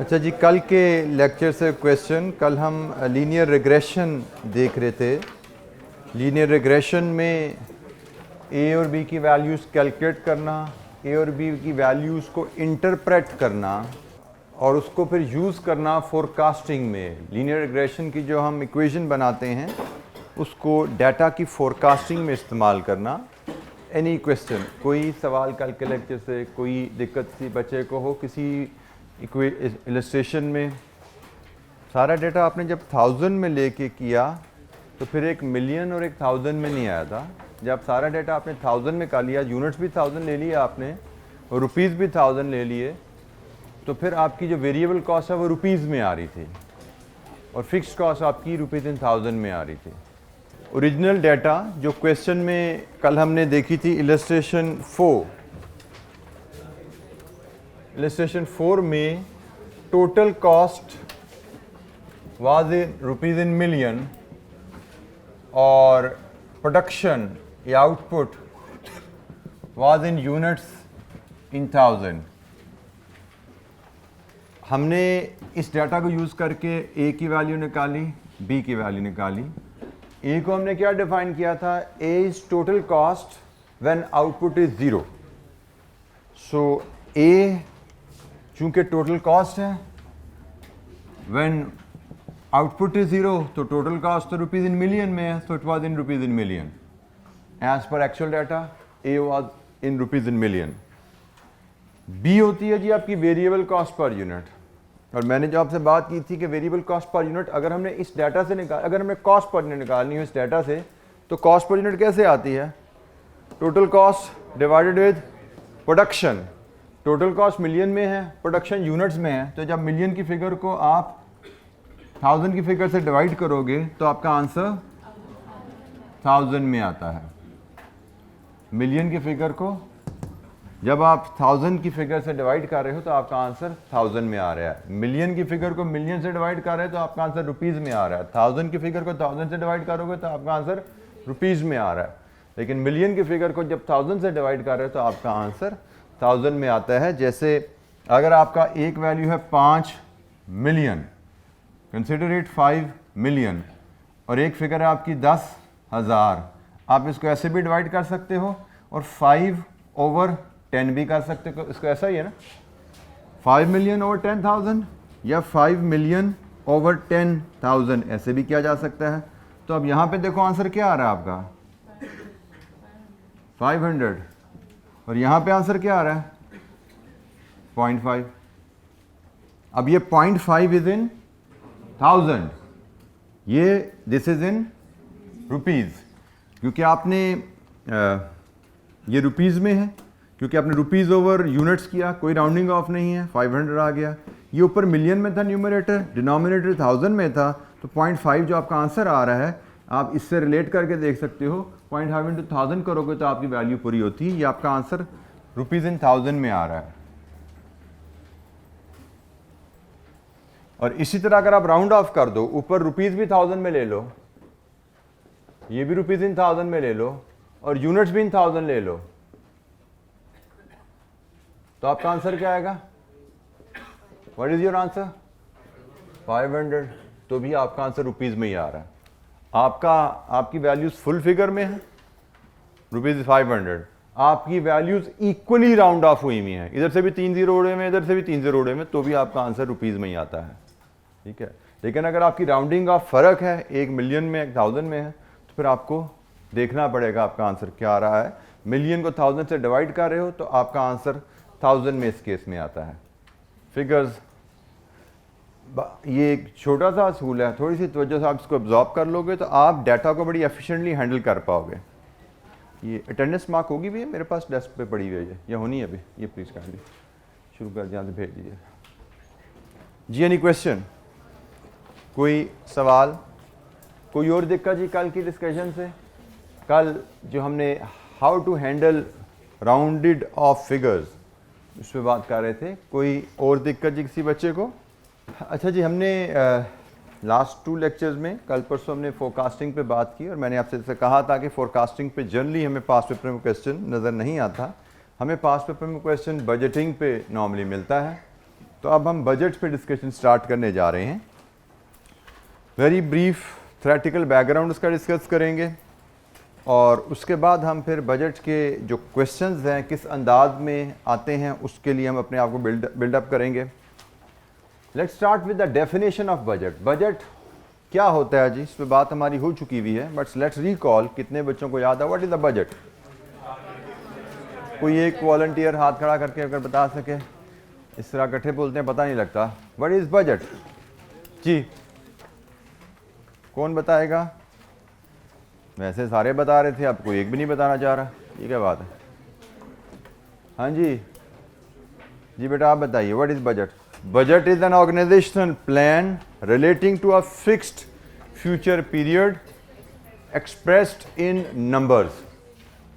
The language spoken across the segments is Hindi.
अच्छा जी, कल के लेक्चर से क्वेश्चन। कल हम लीनियर रिग्रेशन देख रहे थे। लीनियर रिग्रेशन में ए और बी की वैल्यूज़ कैलकुलेट करना, ए और बी की वैल्यूज़ को इंटरप्रेट करना और उसको फिर यूज़ करना फोरकास्टिंग में। लीनियर रिग्रेशन की जो हम इक्वेशन बनाते हैं उसको डाटा की फोरकास्टिंग में इस्तेमाल करना। एनी क्वेश्चन, कोई सवाल कल के लेक्चर से, कोई दिक्कत किसी बच्चे को हो किसी इलस्ट्रेशन में? सारा डाटा आपने जब 1000 में लेके किया तो फिर एक मिलियन और एक 1000 में नहीं आया था। जब सारा डाटा आपने 1000 में कर लिया, यूनिट्स भी 1000 ले लिया आपने और रुपीज़ भी 1000 ले लिए, तो फिर आपकी जो वेरिएबल कॉस्ट है वो रुपीज़ में आ रही थी और फिक्स्ड कॉस्ट आपकी ₹1000 में आ रही थी। ओरिजिनल डाटा जो क्वेश्चन में कल हमने देखी थी इलस्ट्रेशन 4, इलस्ट्रेशन 4 में total cost was in rupees in million और प्रोडक्शन या output was in units in 1000। हमने इस डाटा को यूज़ करके ए की वैल्यू निकाली, बी की वैल्यू निकाली। ए को हमने क्या डिफाइन किया था? A is total cost when output is 0। So A चूंकि टोटल कॉस्ट है, व्हेन आउटपुट इज 0 तो टोटल कॉस्ट तो रुपीज़ इन मिलियन में है, so it was in rupees in million. As per actual data A was in rupees in million. B होती है जी आपकी वेरिएबल कॉस्ट पर यूनिट। और मैंने जो आपसे बात की थी कि वेरिएबल कॉस्ट पर यूनिट अगर हमने इस डाटा से अगर हमें कॉस्ट पर यूनिट निकालनी हो इस डाटा से, तो कॉस्ट पर यूनिट कैसे आती है? Total cost divided with production. Total cost million में है, प्रोडक्शन यूनिट्स में है, तो जब मिलियन की फिगर को आप 1000 की फिगर से डिवाइड करोगे तो आपका आंसर 1000 में आता है। मिलियन की फिगर को जब आप 1000 की फिगर से डिवाइड कर रहे हो तो आपका आंसर 1000 में आ रहा है। मिलियन की फिगर को मिलियन से डिवाइड कर रहे हो तो आपका आंसर रुपीज़ में आ रहा है। 1000 की फिगर को 1000 से डिवाइड करोगे तो आपका आंसर रुपीज़ में आ रहा है। लेकिन मिलियन की फिगर को जब 1000 से डिवाइड कर रहे हो तो आपका आंसर 1000 में आता है। जैसे अगर आपका एक वैल्यू है 5 मिलियन, कंसिडर इट 5 मिलियन, और एक फिगर है आपकी 10,000, आप इसको ऐसे भी डिवाइड कर सकते हो और 5/10 भी कर सकते हो। इसको ऐसा ही है ना, 5 मिलियन ओवर 10,000 या 5 मिलियन ओवर 10,000 ऐसे भी किया जा सकता है। तो अब यहाँ पे देखो आंसर क्या आ रहा है आपका 500, और यहाँ पे आंसर क्या आ रहा है 0.5। अब ये 0.5 इज इन 1000, ये दिस इज इन रुपीज़, क्योंकि आपने ये रुपीज़ में है, क्योंकि आपने रुपीज़ ओवर यूनिट्स किया, कोई राउंडिंग ऑफ नहीं है, 500 आ गया। ये ऊपर मिलियन में था न्यूमरेटर, डिनोमिनेटर 1000 में था, तो 0.5 जो आपका आंसर आ रहा है आप इससे रिलेट करके देख सकते हो। 0.5 इंटू 1000 करोगे तो आपकी वैल्यू पूरी होती है। ये आपका आंसर रुपीज़ इन 1000 में आ रहा है। और इसी तरह अगर आप राउंड ऑफ कर दो, ऊपर रुपीज़ भी 1000 में ले लो, ये भी रुपीज़ इन 1000 में ले लो और यूनिट्स भी इन 1000 ले लो, तो आपका आंसर क्या आएगा? What is your answer? 500। तो भी आपका आंसर रुपीज़ में ही आ रहा है। आपकी वैल्यूज फुल फिगर में है, रुपीज़ 500। आपकी वैल्यूज इक्वली राउंड ऑफ हुई हुई हैं, इधर से भी 3 0 उड़े में, इधर से भी 3 0 उड़े में, तो भी आपका आंसर रुपीज़ में ही आता है। ठीक है। लेकिन अगर आपकी राउंडिंग ऑफ फ़र्क है, एक मिलियन में एक 1000 में है, तो फिर आपको देखना पड़ेगा आपका आंसर क्या आ रहा है। मिलियन को 1000 से डिवाइड कर रहे हो तो आपका आंसर 1000 में इस केस में आता है। फिगर्स, ये एक छोटा सा असूल है, थोड़ी सी तवज्जो से आप इसको ऑब्जॉर्व कर लोगे तो आप डाटा को बड़ी एफिशिएंटली हैंडल कर पाओगे। ये अटेंडेंस मार्क होगी भी है मेरे पास डेस्क पे पड़ी हुई है, या होनी है अभी? ये प्लीज़ काइंडली शुरू कर जहाँ से भेज दीजिए जी। एनी क्वेश्चन, कोई सवाल, कोई और दिक्कत जी कल की डिस्कशन से? कल जो हमने how to handle rounded off figures उस पर बात कर रहे थे। कोई और दिक्कत जी किसी बच्चे को? अच्छा जी, हमने लास्ट 2 लेक्चर्स में कल परसों हमने फोरकास्टिंग पे बात की और मैंने आपसे जैसे कहा था कि फोरकास्टिंग पे जनरली हमें पास पेपर में क्वेश्चन नज़र नहीं आता। हमें पास पेपर में क्वेश्चन बजटिंग पे नॉर्मली मिलता है। तो अब हम बजट पे डिस्कशन स्टार्ट करने जा रहे हैं। वेरी ब्रीफ थ्योरेटिकल बैकग्राउंड उसका डिस्कस करेंगे और उसके बाद हम फिर बजट के जो क्वेश्चंस हैं किस अंदाज में आते हैं उसके लिए हम अपने आप को बिल्डअप करेंगे। Let's start with the definition of budget. Budget क्या होता है जी, इस पर बात हमारी हो चुकी हुई है, बट लेट्स रिकॉल। कितने बच्चों को याद है व्हाट इज द बजट? कोई एक वॉलंटियर हाथ खड़ा करके अगर बता सके। इस तरह इकट्ठे बोलते हैं पता नहीं लगता। व्हाट इज बजट जी, कौन बताएगा? वैसे सारे बता रहे थे, अब कोई एक भी नहीं बताना चाह रहा, ये क्या बात है? हाँ जी जी बेटा आप बताइए, what is budget? Budget is an organisational plan relating to a fixed future period expressed in numbers.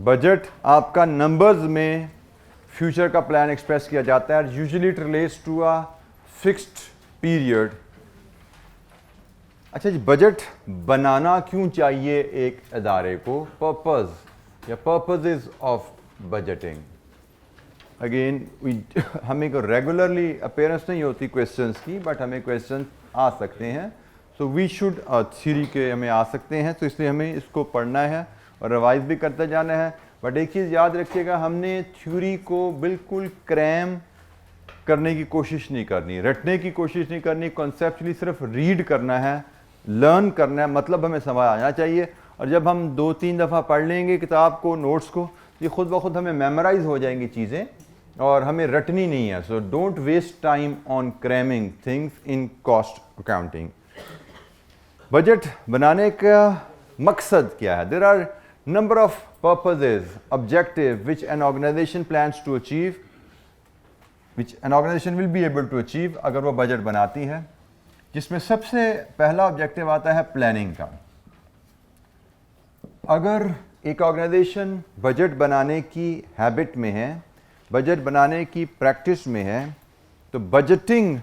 Budget आपका नंबर्स में फ्यूचर का प्लान एक्सप्रेस किया जाता है। Usually it relates to a fixed period. अच्छा जी, बजट बनाना क्यों चाहिए एक अदारे को? पर्पस या पर्पसेस ऑफ बजटिंग। अगेन हमें को रेगुलरली अपेयरेंस नहीं होती क्वेश्चंस की, बट हमें क्वेश्चन आ सकते हैं। सो वी शुड थ्योरी के हमें आ सकते हैं, तो इसलिए हमें इसको पढ़ना है और रिवाइज भी करते जाना है। बट एक चीज़ याद रखिएगा, हमने थ्योरी को बिल्कुल क्रैम करने की कोशिश नहीं करनी, रटने की कोशिश नहीं करनी। कॉन्सेप्चुअली सिर्फ रीड करना है, लर्न करना है, मतलब हमें समझ आना चाहिए। और जब हम 2-3 दफ़ा पढ़ लेंगे किताब को, नोट्स को, ये खुद ब खुद हमें मेमोराइज हो जाएंगी चीज़ें और हमें रटनी नहीं है। So don't waste time on cramming things in cost accounting. Budget बनाने का मकसद क्या है? There are number of purposes, objective which an organisation plans to achieve, which an organisation will be able to achieve अगर वो बजट बनाती है, जिसमें सबसे पहला ऑब्जेक्टिव आता है प्लानिंग का। अगर एक ऑर्गेनाइजेशन बजट बनाने की हैबिट में है, बजट बनाने की प्रैक्टिस में है, तो बजटिंग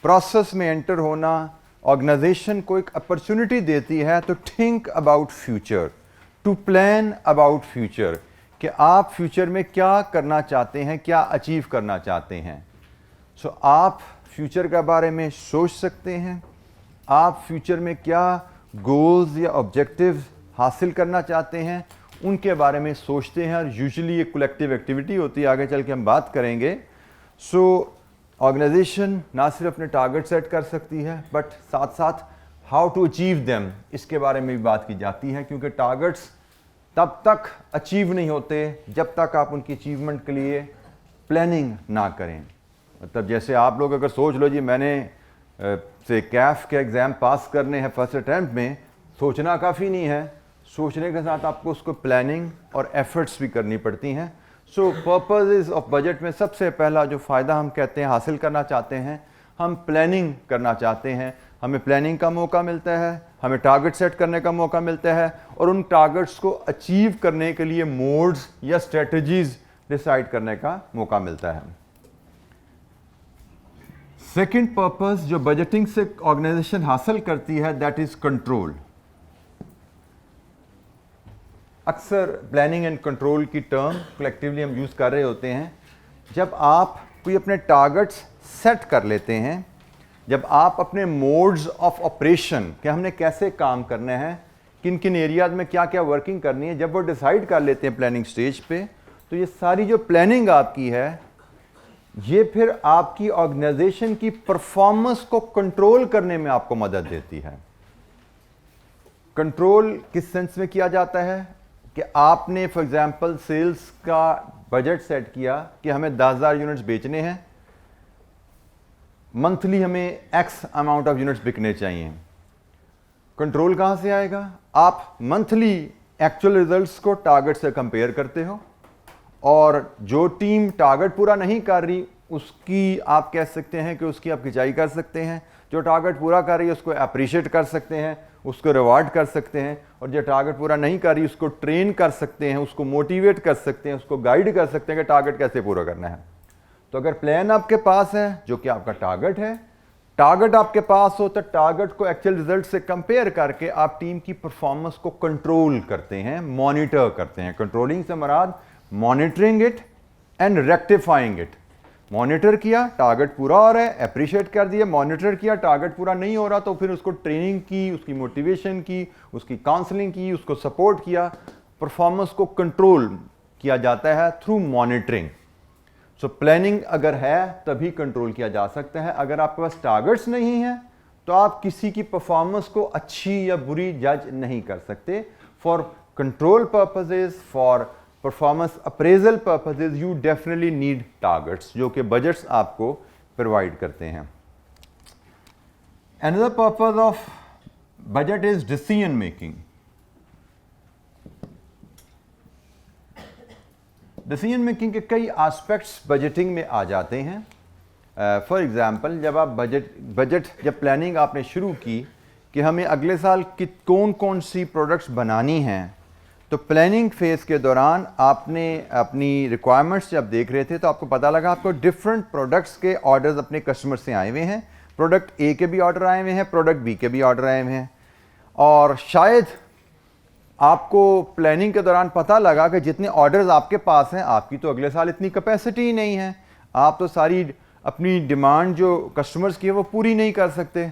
प्रोसेस में एंटर होना ऑर्गेनाइजेशन को एक अपॉर्चुनिटी देती है to think about future, to plan about future, कि आप फ्यूचर में क्या करना चाहते हैं, क्या अचीव करना चाहते हैं। सो आप फ्यूचर के बारे में सोच सकते हैं, आप फ्यूचर में क्या गोल्स या ऑब्जेक्टिव्स हासिल करना चाहते हैं उनके बारे में सोचते हैं। और यूजुअली एक कलेक्टिव एक्टिविटी होती है, आगे चल के हम बात करेंगे। सो ऑर्गेनाइजेशन ना सिर्फ अपने टारगेट सेट कर सकती है, बट साथ साथ हाउ टू अचीव देम, इसके बारे में भी बात की जाती है, क्योंकि टारगेट्स तब तक अचीव नहीं होते जब तक आप उनकी अचीवमेंट के लिए प्लानिंग ना करें। मतलब जैसे आप लोग अगर सोच लो जी मैंने से कैफ के एग्ज़ाम पास करने हैं फर्स्ट अटैम्प्ट में, सोचना काफ़ी नहीं है, सोचने के साथ आपको उसको प्लानिंग और एफर्ट्स भी करनी पड़ती हैं। सो पर्पसेस ऑफ बजट में सबसे पहला जो फ़ायदा हम कहते हैं हासिल करना चाहते हैं, हम प्लानिंग करना चाहते हैं। हमें प्लानिंग का मौका मिलता है, हमें टारगेट सेट करने का मौका मिलता है और उन टारगेट्स को अचीव करने के लिए मोड्स या स्ट्रेटजीज डिसाइड करने का मौका मिलता है। सेकेंड पर्पस जो बजटिंग से ऑर्गेनाइजेशन हासिल करती है, दैट इज कंट्रोल। अक्सर प्लानिंग एंड कंट्रोल की टर्म कलेक्टिवली हम यूज़ कर रहे होते हैं जब आप कोई अपने टारगेट्स सेट कर लेते हैं, जब आप अपने मोड्स ऑफ ऑपरेशन कि हमने कैसे काम करना है, किन किन एरियाज में क्या क्या वर्किंग करनी है, जब वो डिसाइड कर लेते हैं प्लानिंग स्टेज पे, तो ये सारी जो प्लानिंग आपकी है ये फिर आपकी ऑर्गेनाइजेशन की परफॉर्मेंस को कंट्रोल करने में आपको मदद देती है। कंट्रोल किस सेंस में किया जाता है कि आपने फॉर एग्जांपल सेल्स का बजट सेट किया कि हमें 10,000 यूनिट्स बेचने हैं, मंथली हमें एक्स अमाउंट ऑफ यूनिट्स बिकने चाहिए। कंट्रोल कहां से आएगा? आप मंथली एक्चुअल रिजल्ट्स को टारगेट से कंपेयर करते हो और जो टीम टारगेट पूरा नहीं कर रही उसकी आप कह सकते हैं कि उसकी आप खिंचाई कर सकते हैं, जो टारगेट पूरा कर रही है उसको अप्रिशिएट कर सकते हैं, उसको रिवार्ड कर सकते हैं, और जो टारगेट पूरा नहीं कर रही उसको ट्रेन कर सकते हैं, उसको मोटिवेट कर सकते हैं, उसको गाइड कर सकते हैं कि टारगेट कैसे पूरा करना है। तो अगर प्लान आपके पास है जो कि आपका टारगेट है, टारगेट आपके पास हो तो टारगेट को एक्चुअल रिजल्ट से कंपेयर करके आप टीम की परफॉर्मेंस को कंट्रोल करते हैं, मॉनिटर करते हैं। कंट्रोलिंग से मराद monitoring it and rectifying it. Monitor किया, टारगेट पूरा हो रहा है, अप्रिशिएट कर दिया, मॉनिटर किया, टारगेट पूरा नहीं हो रहा तो फिर उसको ट्रेनिंग की, उसकी मोटिवेशन की, उसकी काउंसलिंग की, उसको सपोर्ट किया। परफॉर्मेंस को कंट्रोल किया जाता है थ्रू मॉनिटरिंग। सो प्लानिंग अगर है तभी कंट्रोल किया जा सकता है। अगर आपके पास टारगेट्स नहीं है तो आप किसी की परफॉर्मेंस को अच्छी या बुरी जज नहीं कर सकते। For control purposes, for performance appraisal purposes, you definitely need targets, जो कि बजट्स आपको प्रोवाइड करते हैं। Another purpose of budget is decision making. Decision making के कई एस्पेक्ट्स बजटिंग में आ जाते हैं। फॉर एग्जांपल, जब आप जब प्लानिंग आपने शुरू की कि हमें अगले साल कौन कौन सी प्रोडक्ट्स बनानी हैं, तो प्लानिंग फेज़ के दौरान आपने अपनी रिक्वायरमेंट्स जब देख रहे थे तो आपको पता लगा आपको डिफरेंट प्रोडक्ट्स के ऑर्डर्स अपने कस्टमर से आए हुए हैं। प्रोडक्ट ए के भी ऑर्डर आए हुए हैं, प्रोडक्ट बी के भी ऑर्डर आए हुए हैं, और शायद आपको प्लानिंग के दौरान पता लगा कि जितने ऑर्डर्स आपके पास हैं, आपकी तो अगले साल इतनी कैपेसिटी ही नहीं है, आप तो सारी अपनी डिमांड जो कस्टमर्स की है वो पूरी नहीं कर सकते।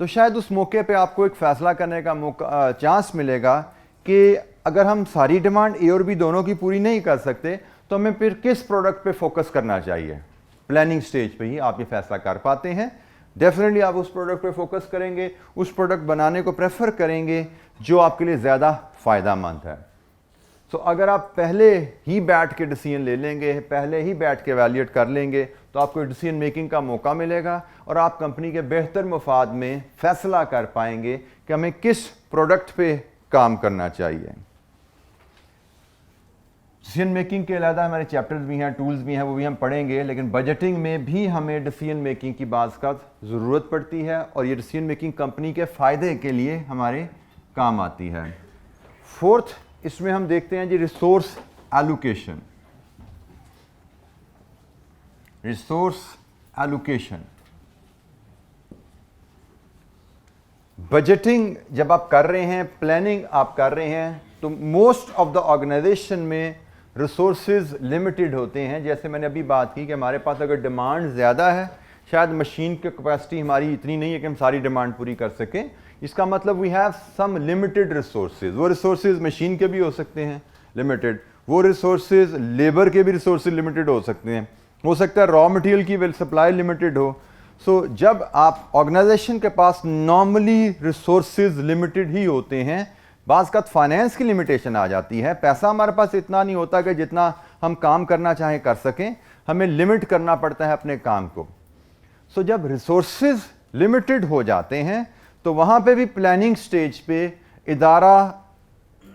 तो शायद उस मौके पे आपको एक फ़ैसला करने का मौका चांस मिलेगा कि अगर हम सारी डिमांड ए और बी दोनों की पूरी नहीं कर सकते तो हमें फिर किस प्रोडक्ट पे फोकस करना चाहिए। प्लानिंग स्टेज पे ही आप ये फैसला कर पाते हैं। डेफिनेटली आप उस प्रोडक्ट पे फोकस करेंगे, उस प्रोडक्ट बनाने को प्रेफर करेंगे जो आपके लिए ज़्यादा फ़ायदेमंद है। तो अगर आप पहले ही बैठ के डिसीजन ले लेंगे, पहले ही बैठ के एवेल्यूएट कर लेंगे, तो आपको डिसीजन मेकिंग का मौका मिलेगा और आप कंपनी के बेहतर मुफाद में फैसला कर पाएंगे कि हमें किस प्रोडक्ट पे काम करना चाहिए। डिसीजन मेकिंग के अलावा हमारे चैप्टर्स भी हैं, टूल्स भी हैं, वो भी हम पढ़ेंगे, लेकिन बजटिंग में भी हमें डिसीजन मेकिंग की बाज़ ज़रूरत पड़ती है और ये डिसीजन मेकिंग कंपनी के फ़ायदे के लिए हमारे काम आती है। फोर्थ, इसमें हम देखते हैं जी resource allocation. Resource allocation, budgeting जब आप कर रहे हैं, प्लानिंग आप कर रहे हैं, तो मोस्ट ऑफ द ऑर्गेनाइजेशन में रिसोर्सेज लिमिटेड होते हैं। जैसे मैंने अभी बात की कि हमारे पास अगर डिमांड ज़्यादा है, शायद मशीन की कैपेसिटी हमारी इतनी नहीं है कि हम सारी डिमांड पूरी कर सकें, इसका मतलब we have some limited resources. वो रिसोर्सेज मशीन के भी हो सकते हैं लिमिटेड, वो रिसोर्सेज लेबर के भी रिसोर्सेज लिमिटेड हो सकते हैं, हो सकता है रॉ मटेरियल की सप्लाई लिमिटेड हो। सो जब आप ऑर्गेनाइजेशन के पास नॉर्मली रिसोर्सेज लिमिटेड ही होते हैं, बाज़ का फाइनेंस की लिमिटेशन आ जाती है, पैसा हमारे पास इतना नहीं होता कि जितना हम काम करना चाहें कर सकें, हमें लिमिट करना पड़ता है अपने काम को। सो जब रिसोर्सेज लिमिटेड हो जाते हैं तो वहाँ पे भी प्लानिंग स्टेज पे इदारा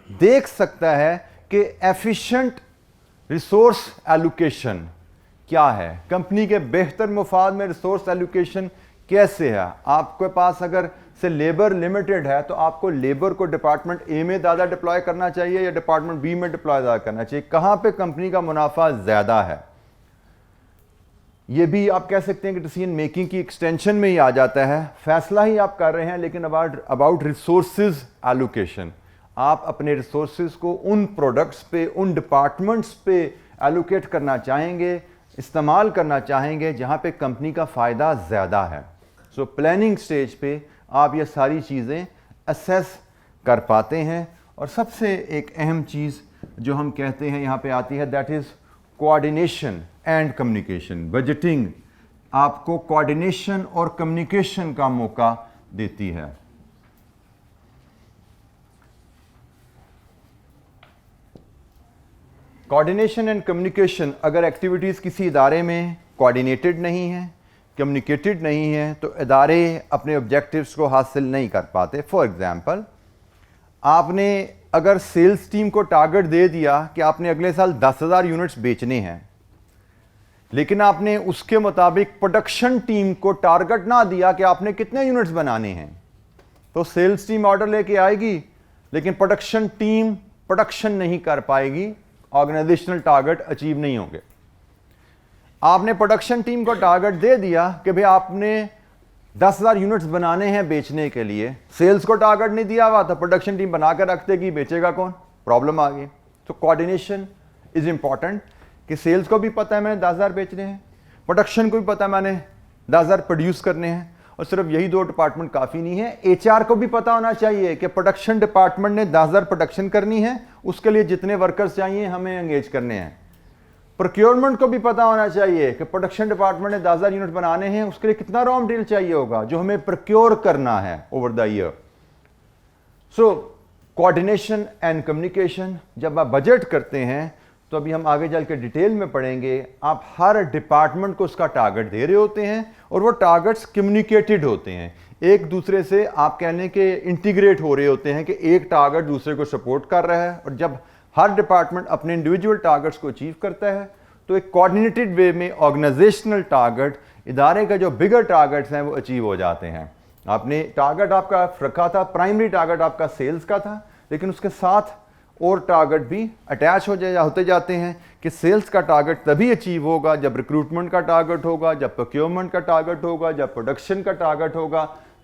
देख सकता है कि एफिशिएंट रिसोर्स एलोकेशन क्या है, कंपनी के बेहतर मुफाद में रिसोर्स एलोकेशन कैसे है। आपके पास अगर से लेबर लिमिटेड है तो आपको लेबर को डिपार्टमेंट ए में ज़्यादा डिप्लॉय करना चाहिए या डिपार्टमेंट बी में डिप्लॉय ज़्यादा करना चाहिए, कहाँ पे कंपनी का मुनाफा ज़्यादा है। ये भी आप कह सकते हैं कि डिसीजन मेकिंग की एक्सटेंशन में ही आ जाता है। फैसला ही आप कर रहे हैं लेकिन अबाउट रिसोर्सेज एलोकेशन, आप अपने रिसोर्सेज को उन प्रोडक्ट्स पे, उन डिपार्टमेंट्स पे एलोकेट करना चाहेंगे, इस्तेमाल करना चाहेंगे जहाँ पे कंपनी का फ़ायदा ज़्यादा है। सो प्लानिंग स्टेज पे आप ये सारी चीज़ें असेस कर पाते हैं। और सबसे एक अहम चीज़ जो हम कहते हैं यहाँ पे आती है, that is coordination and communication. Budgeting आपको कोऑर्डिनेशन और कम्युनिकेशन का मौका देती है। कोऑर्डिनेशन एंड कम्युनिकेशन, अगर एक्टिविटीज़ किसी इदारे में कोऑर्डिनेटेड नहीं है, कम्युनिकेटेड नहीं है, तो इदारे अपने ऑब्जेक्टिव्स को हासिल नहीं कर पाते। फॉर एग्जांपल, आपने अगर सेल्स टीम को टारगेट दे दिया कि आपने अगले साल 10,000 यूनिट्स बेचने हैं, लेकिन आपने उसके मुताबिक प्रोडक्शन टीम को टारगेट ना दिया कि आपने कितने यूनिट्स बनाने हैं, तो सेल्स टीम ऑर्डर लेके आएगी लेकिन प्रोडक्शन टीम प्रोडक्शन नहीं कर पाएगी, ऑर्गेनाइजेशनल टारगेट अचीव नहीं होंगे। आपने प्रोडक्शन टीम को टारगेट दे दिया कि भाई आपने 10,000 यूनिट्स बनाने हैं बेचने के लिए, सेल्स को टारगेट नहीं दिया हुआ तो प्रोडक्शन टीम बना कर रख देगी, बेचेगा कौन, प्रॉब्लम आ गई। तो कोऑर्डिनेशन इज इंपॉर्टेंट कि सेल्स को भी पता है मैंने 10,000 बेचने हैं, प्रोडक्शन को भी पता मैंने 10,000 प्रोड्यूस करने हैं, और सिर्फ यही 2 डिपार्टमेंट काफ़ी नहीं है, HR को भी पता होना चाहिए कि प्रोडक्शन डिपार्टमेंट ने 10,000 प्रोडक्शन करनी है, उसके लिए जितने वर्कर्स चाहिए हमें एंगेज करने हैं। प्रोक्योरमेंट को भी पता होना चाहिए कि प्रोडक्शन डिपार्टमेंट ने 10,000 यूनिट बनाने हैं, उसके लिए कितना रॉ मटेरियल चाहिए होगा जो हमें प्रोक्योर करना है over the year. So coordination and communication, जब आप बजट करते हैं तो अभी हम आगे चल के डिटेल में पढ़ेंगे, आप हर डिपार्टमेंट को उसका टारगेट दे रहे होते हैं और वो टारगेट्स कम्युनिकेटेड होते हैं, एक दूसरे से आप कहने के इंटीग्रेट हो रहे होते हैं कि एक टारगेट दूसरे को सपोर्ट कर रहा है। और जब हर डिपार्टमेंट अपने इंडिविजुअल टारगेट्स को अचीव करता है तो एक कोऑर्डिनेटेड वे में ऑर्गेनाइजेशनल टारगेट, इदारे का जो बिगर टारगेट्स हैं वो अचीव हो जाते हैं। आपने टारगेट आपका रखा था, प्राइमरी टारगेट आपका सेल्स का था, लेकिन उसके साथ और टारगेट भी अटैच होते जाते हैं कि सेल्स का टारगेट तभी अचीव होगा जब रिक्रूटमेंट का टारगेट होगा, जब प्रोक्योरमेंट का टारगेट होगा, जब प्रोडक्शन का टारगेट होगा,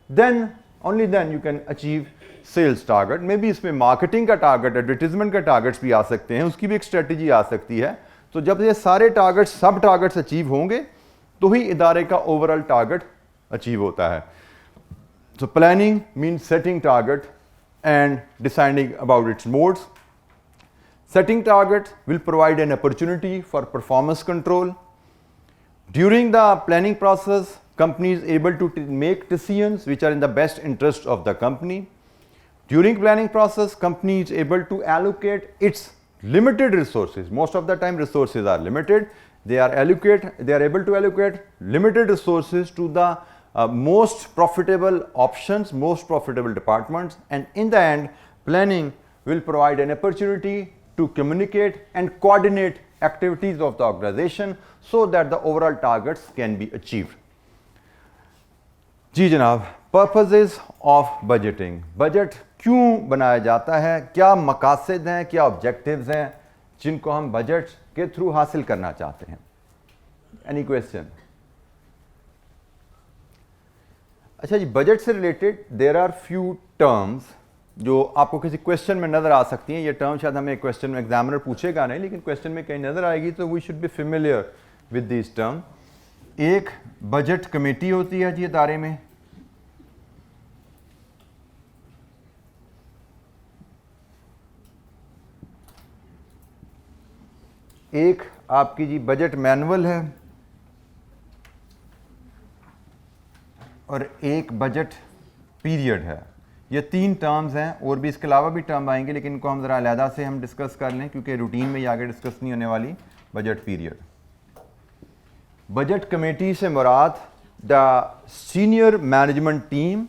then only then you can achieve sales target. May be इसमें मार्केटिंग का टारगेट, एडवर्टीजमेंट का टारगेट्स भी आ सकते हैं, उसकी भी एक स्ट्रेटेजी आ सकती है। तो जब ये सारे टारगेट्स, सब टारगेट्स अचीव होंगे तो ही इदारे का ओवरऑल टारगेट अचीव होता है। So planning means setting target and deciding about its modes. Setting targets will provide an opportunity for performance control. During the planning process, company is able to make decisions which are in the best interest of the company. During planning process, company is able to allocate its limited resources. Most of the time resources are limited. They are able to allocate limited resources to the most profitable options, most profitable departments, and in the end planning will provide an opportunity to communicate and coordinate activities of the organization so that the overall targets can be achieved. जी जनाब, purposes of budgeting, बजट क्यों बनाया जाता है, क्या मकासद हैं, क्या ऑब्जेक्टिव्स हैं जिनको हम बजट के थ्रू हासिल करना चाहते हैं। Any question? अच्छा जी, बजट से related there are few terms जो आपको किसी क्वेश्चन में नज़र आ सकती हैं। ये टर्म शायद हमें क्वेश्चन में एग्जामिनर पूछेगा नहीं, लेकिन क्वेश्चन में कहीं नज़र आएगी, तो we should be familiar with this term. एक बजट कमेटी होती है जी इदारे में, एक आपकी जी बजट मैनुअल है, और एक बजट पीरियड है। ये 3 टर्म्स हैं, और भी इसके अलावा भी टर्म आएंगे, लेकिन इनको हम ज़रा अलहदा से हम डिस्कस कर लें क्योंकि रूटीन में ये आगे डिस्कस नहीं होने वाली। बजट पीरियड, बजट कमेटी से मुराद the senior management team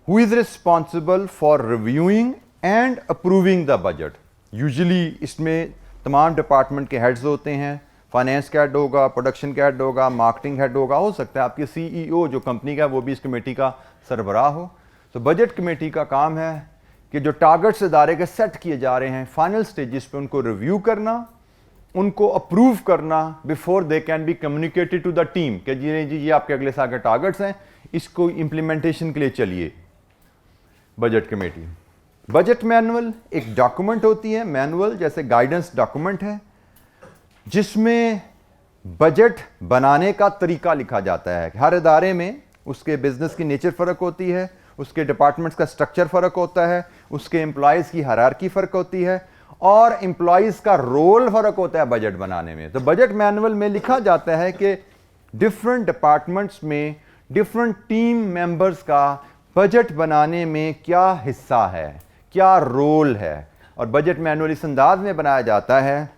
who is responsible for reviewing and approving the budget. Usually इसमें तमाम डिपार्टमेंट के हेड्स होते हैं, फाइनेंस का हेड होगा, प्रोडक्शन का हेड होगा, मार्केटिंग हेड होगा, हो सकता है आपकी CEO जो कंपनी का वो भी इस कमेटी का सरबराह हो। तो बजट कमेटी का काम है कि जो टारगेट्स इदारे के सेट किए जा रहे हैं फाइनल स्टेजेस पे उनको रिव्यू करना, उनको अप्रूव करना before they can be communicated to the team कि जी ये आपके अगले साल के टारगेट्स हैं, इसको इम्प्लीमेंटेशन के लिए चलिए। बजट कमेटी, बजट मैनुअल एक डॉक्यूमेंट होती है, मैनुअल जैसे गाइडेंस डॉक्यूमेंट है, जिसमें बजट बनाने का तरीका लिखा जाता है। हर इदारे में उसके बिजनेस की नेचर फ़र्क होती है, उसके डिपार्टमेंट्स का स्ट्रक्चर फ़र्क होता है, उसके एम्प्लॉयज़ की हायरार्की फ़र्क होती है, और एम्प्लॉयज़ का रोल फ़र्क होता है बजट बनाने में। तो बजट मैनुअल में लिखा जाता है कि डिफरेंट डिपार्टमेंट्स में डिफरेंट टीम मेंबर्स का बजट बनाने में क्या हिस्सा है, क्या रोल है। और बजट मैनुअल इस अंदाज में बनाया जाता है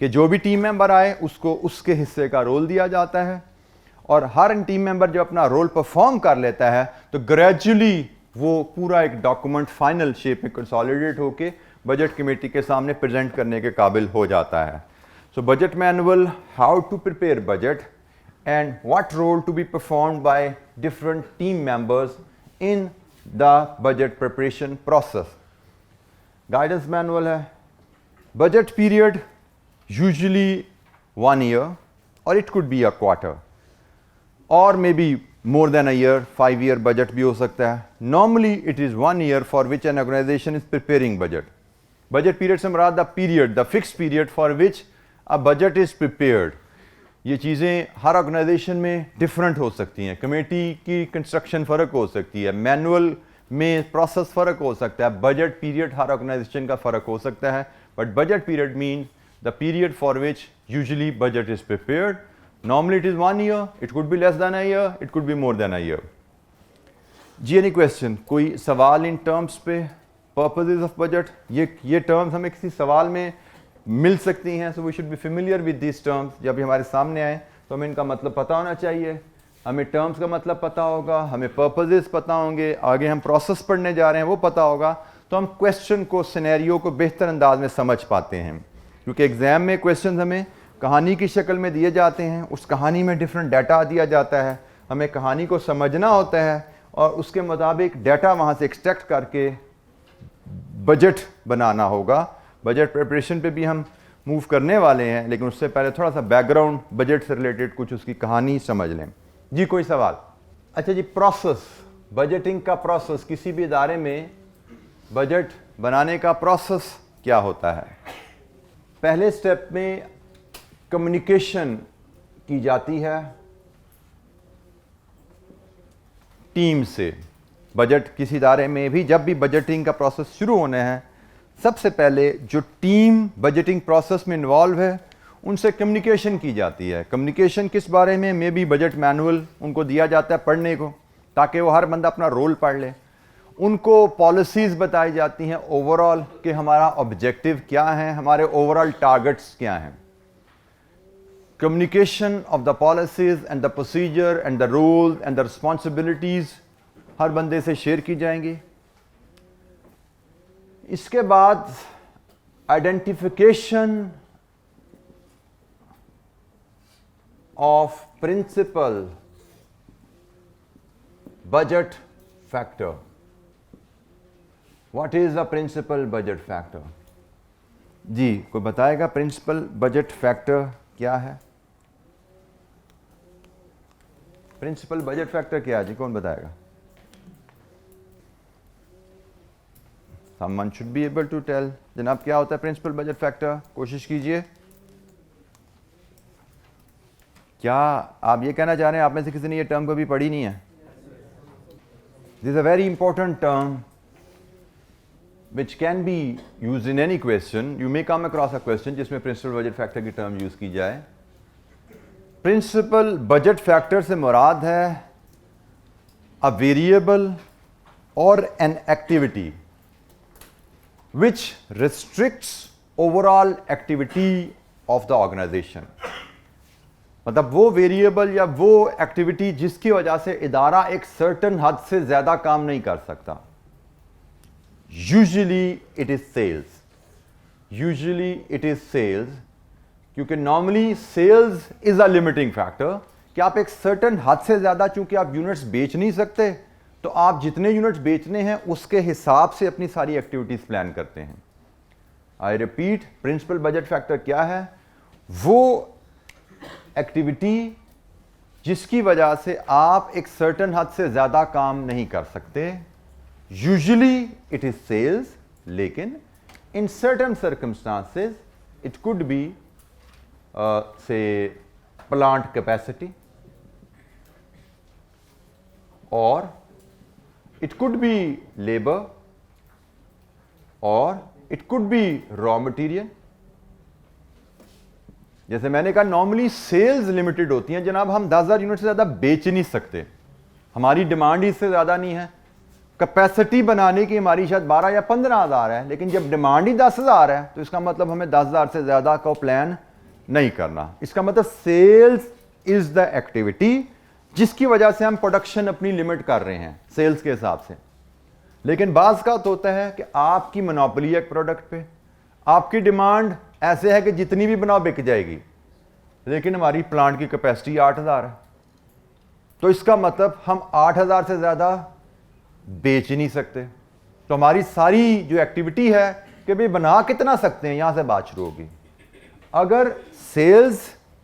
कि जो भी टीम मेंबर आए उसको उसके हिस्से का रोल दिया जाता है, और हर टीम मेंबर जब अपना रोल परफॉर्म कर लेता है तो ग्रेजुअली वो पूरा एक डॉक्यूमेंट फाइनल शेप में कंसोलिडेट होके बजट कमेटी के सामने प्रेजेंट करने के काबिल हो जाता है। So budget manual, how to prepare budget and what role to be performed by different team members in the budget preparation process. Guidance manual है। Budget period usually 1 year, or it could be a quarter, or maybe more than a year, 5-year budget भी हो सकता है। Normally it is 1 year for which an organization is preparing budget. Budget period से मुराद the period, the fixed period for which a budget is prepared. ये चीज़ें हर ऑर्गेनाइजेशन में डिफरेंट हो सकती हैं, कमेटी की कंस्ट्रक्शन फ़र्क हो सकती है, मैनुअल में प्रोसेस फ़र्क हो सकता है, बजट पीरियड हर ऑर्गेनाइजेशन का फ़र्क हो सकता है, but budget period means the period for which usually budget is prepared. Normally it is 1 year, it could be less than a year, it could be more than a year. जी एनी क्वेश्चन, कोई सवाल इन टर्म्स पे, पर्पसेस ऑफ बजट? ये टर्म्स हमें किसी सवाल में मिल सकती हैं, so we should be familiar with this terms. जब ये हमारे सामने आए तो हमें इनका मतलब पता होना चाहिए, हमें टर्म्स का मतलब पता होगा, हमें पर्पसेस पता होंगे, आगे हम प्रोसेस पढ़ने जा रहे हैं वो पता होगा, तो हम क्वेश्चन को, सिनेरियो को बेहतर अंदाज में समझ पाते हैं. क्योंकि एग्जाम में क्वेश्चन हमें कहानी की शक्ल में दिए जाते हैं, उस कहानी में डिफरेंट डाटा दिया जाता है, हमें कहानी को समझना होता है और उसके मुताबिक डाटा वहाँ से एक्सट्रैक्ट करके बजट बनाना होगा. बजट प्रिपरेशन पे भी हम मूव करने वाले हैं, लेकिन उससे पहले थोड़ा सा बैकग्राउंड बजट से रिलेटेड कुछ उसकी कहानी समझ लें. जी कोई सवाल? अच्छा जी, प्रोसेस, बजटिंग का प्रोसेस, किसी भी इदारे में बजट बनाने का प्रोसेस क्या होता है? पहले स्टेप में कम्युनिकेशन की जाती है टीम से. बजट किसी इदारे में भी जब भी बजटिंग का प्रोसेस शुरू होना है, सबसे पहले जो टीम बजटिंग प्रोसेस में इन्वॉल्व है उनसे कम्युनिकेशन की जाती है. कम्युनिकेशन किस बारे में? मे बी बजट मैनुअल उनको दिया जाता है पढ़ने को, ताकि वो हर बंदा अपना रोल पढ़ ले. उनको पॉलिसीज़ बताई जाती हैं ओवरऑल कि हमारा ऑब्जेक्टिव क्या है, हमारे ओवरऑल टारगेट्स क्या हैं. Communication of the policies and the procedure and the rules and the responsibilities हर बंदे से शेयर की जाएंगी. इसके बाद identification of principal budget factor. What is the principal budget factor? जी कोई बताएगा प्रिंसिपल बजट फैक्टर क्या है? प्रिंसिपल बजट फैक्टर क्या है जी, कौन बताएगा? Someone should be able to tell. जनाब क्या होता है प्रिंसिपल बजट फैक्टर? कोशिश कीजिए. क्या आप ये कहना चाह रहे हैं आप में से किसी ने ये टर्म कभी पढ़ी नहीं है? This is a very important term which can be used in any question. You may come across a question जिसमें प्रिंसिपल बजट फैक्टर की टर्म यूज की जाए. प्रिंसिपल बजट फैक्टर से मुराद है अ वेरिएबल और an activity which restricts overall activity of the organization. मतलब वो वेरिएबल या वो एक्टिविटी जिसकी वजह से इदारा एक सर्टन हद से ज्यादा काम नहीं कर सकता. Usually it is sales. Usually it is sales, क्योंकि normally sales is a limiting factor कि आप एक सर्टन हद से ज्यादा, चूंकि आप यूनिट्स बेच नहीं सकते, तो आप जितने यूनिट्स बेचने हैं उसके हिसाब से अपनी सारी एक्टिविटीज प्लान करते हैं. I repeat, principal budget factor क्या है? वो एक्टिविटी जिसकी वजह से आप एक सर्टन हद से ज्यादा काम नहीं कर सकते. यूजुअली इट इज सेल्स, लेकिन in certain circumstances it could be say plant capacity, or it could be labor, or it could be raw material. जैसे मैंने कहा नॉर्मली सेल्स लिमिटेड होती हैं जनाब, हम 10,000 यूनिट से ज़्यादा बेच नहीं सकते, हमारी डिमांड इससे ज़्यादा नहीं है. कैपेसिटी बनाने की हमारी शायद 12 या 15,000 है, लेकिन जब डिमांड ही 10,000 है तो इसका मतलब हमें 10,000 से ज़्यादा का प्लान नहीं करना. इसका मतलब सेल्स इज द एक्टिविटी जिसकी वजह से हम प्रोडक्शन अपनी लिमिट कर रहे हैं सेल्स के हिसाब से. लेकिन बाज़ का तो होता है कि आपकी मोनोपोली है एक प्रोडक्ट पे, आपकी डिमांड ऐसे है कि जितनी भी बनाओ बिक जाएगी, लेकिन हमारी प्लांट की कैपेसिटी 8,000 है, तो इसका मतलब हम 8,000 से ज़्यादा बेच नहीं सकते. तो हमारी सारी जो एक्टिविटी है कि भाई बना कितना सकते हैं, यहां से बात शुरू होगी. अगर सेल्स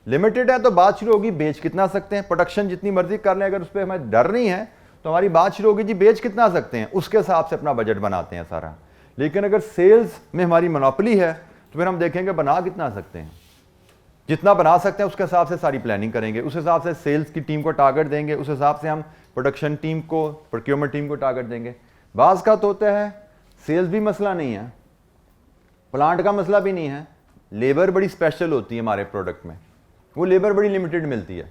लिमिटेड है तो बात शुरू होगी बेच कितना सकते हैं. प्रोडक्शन जितनी मर्जी कर लें, अगर उस पर हमें डर नहीं है तो हमारी बात शुरू होगी जी बेच कितना सकते हैं, उसके हिसाब से अपना बजट बनाते हैं सारा. लेकिन अगर सेल्स में हमारी मोनोपोली है तो फिर हम देखेंगे बना कितना सकते हैं. जितना बना सकते हैं उसके हिसाब से सारी प्लानिंग करेंगे, उस हिसाब से सेल्स की टीम को टारगेट देंगे, उस हिसाब से हम प्रोडक्शन टीम को, प्रोक्योरमेंट टीम को टारगेट देंगे। बाज़ का तो होता है सेल्स भी मसला नहीं है, प्लांट का मसला भी नहीं है, लेबर बड़ी स्पेशल होती है हमारे प्रोडक्ट में, वो लेबर बड़ी लिमिटेड मिलती है।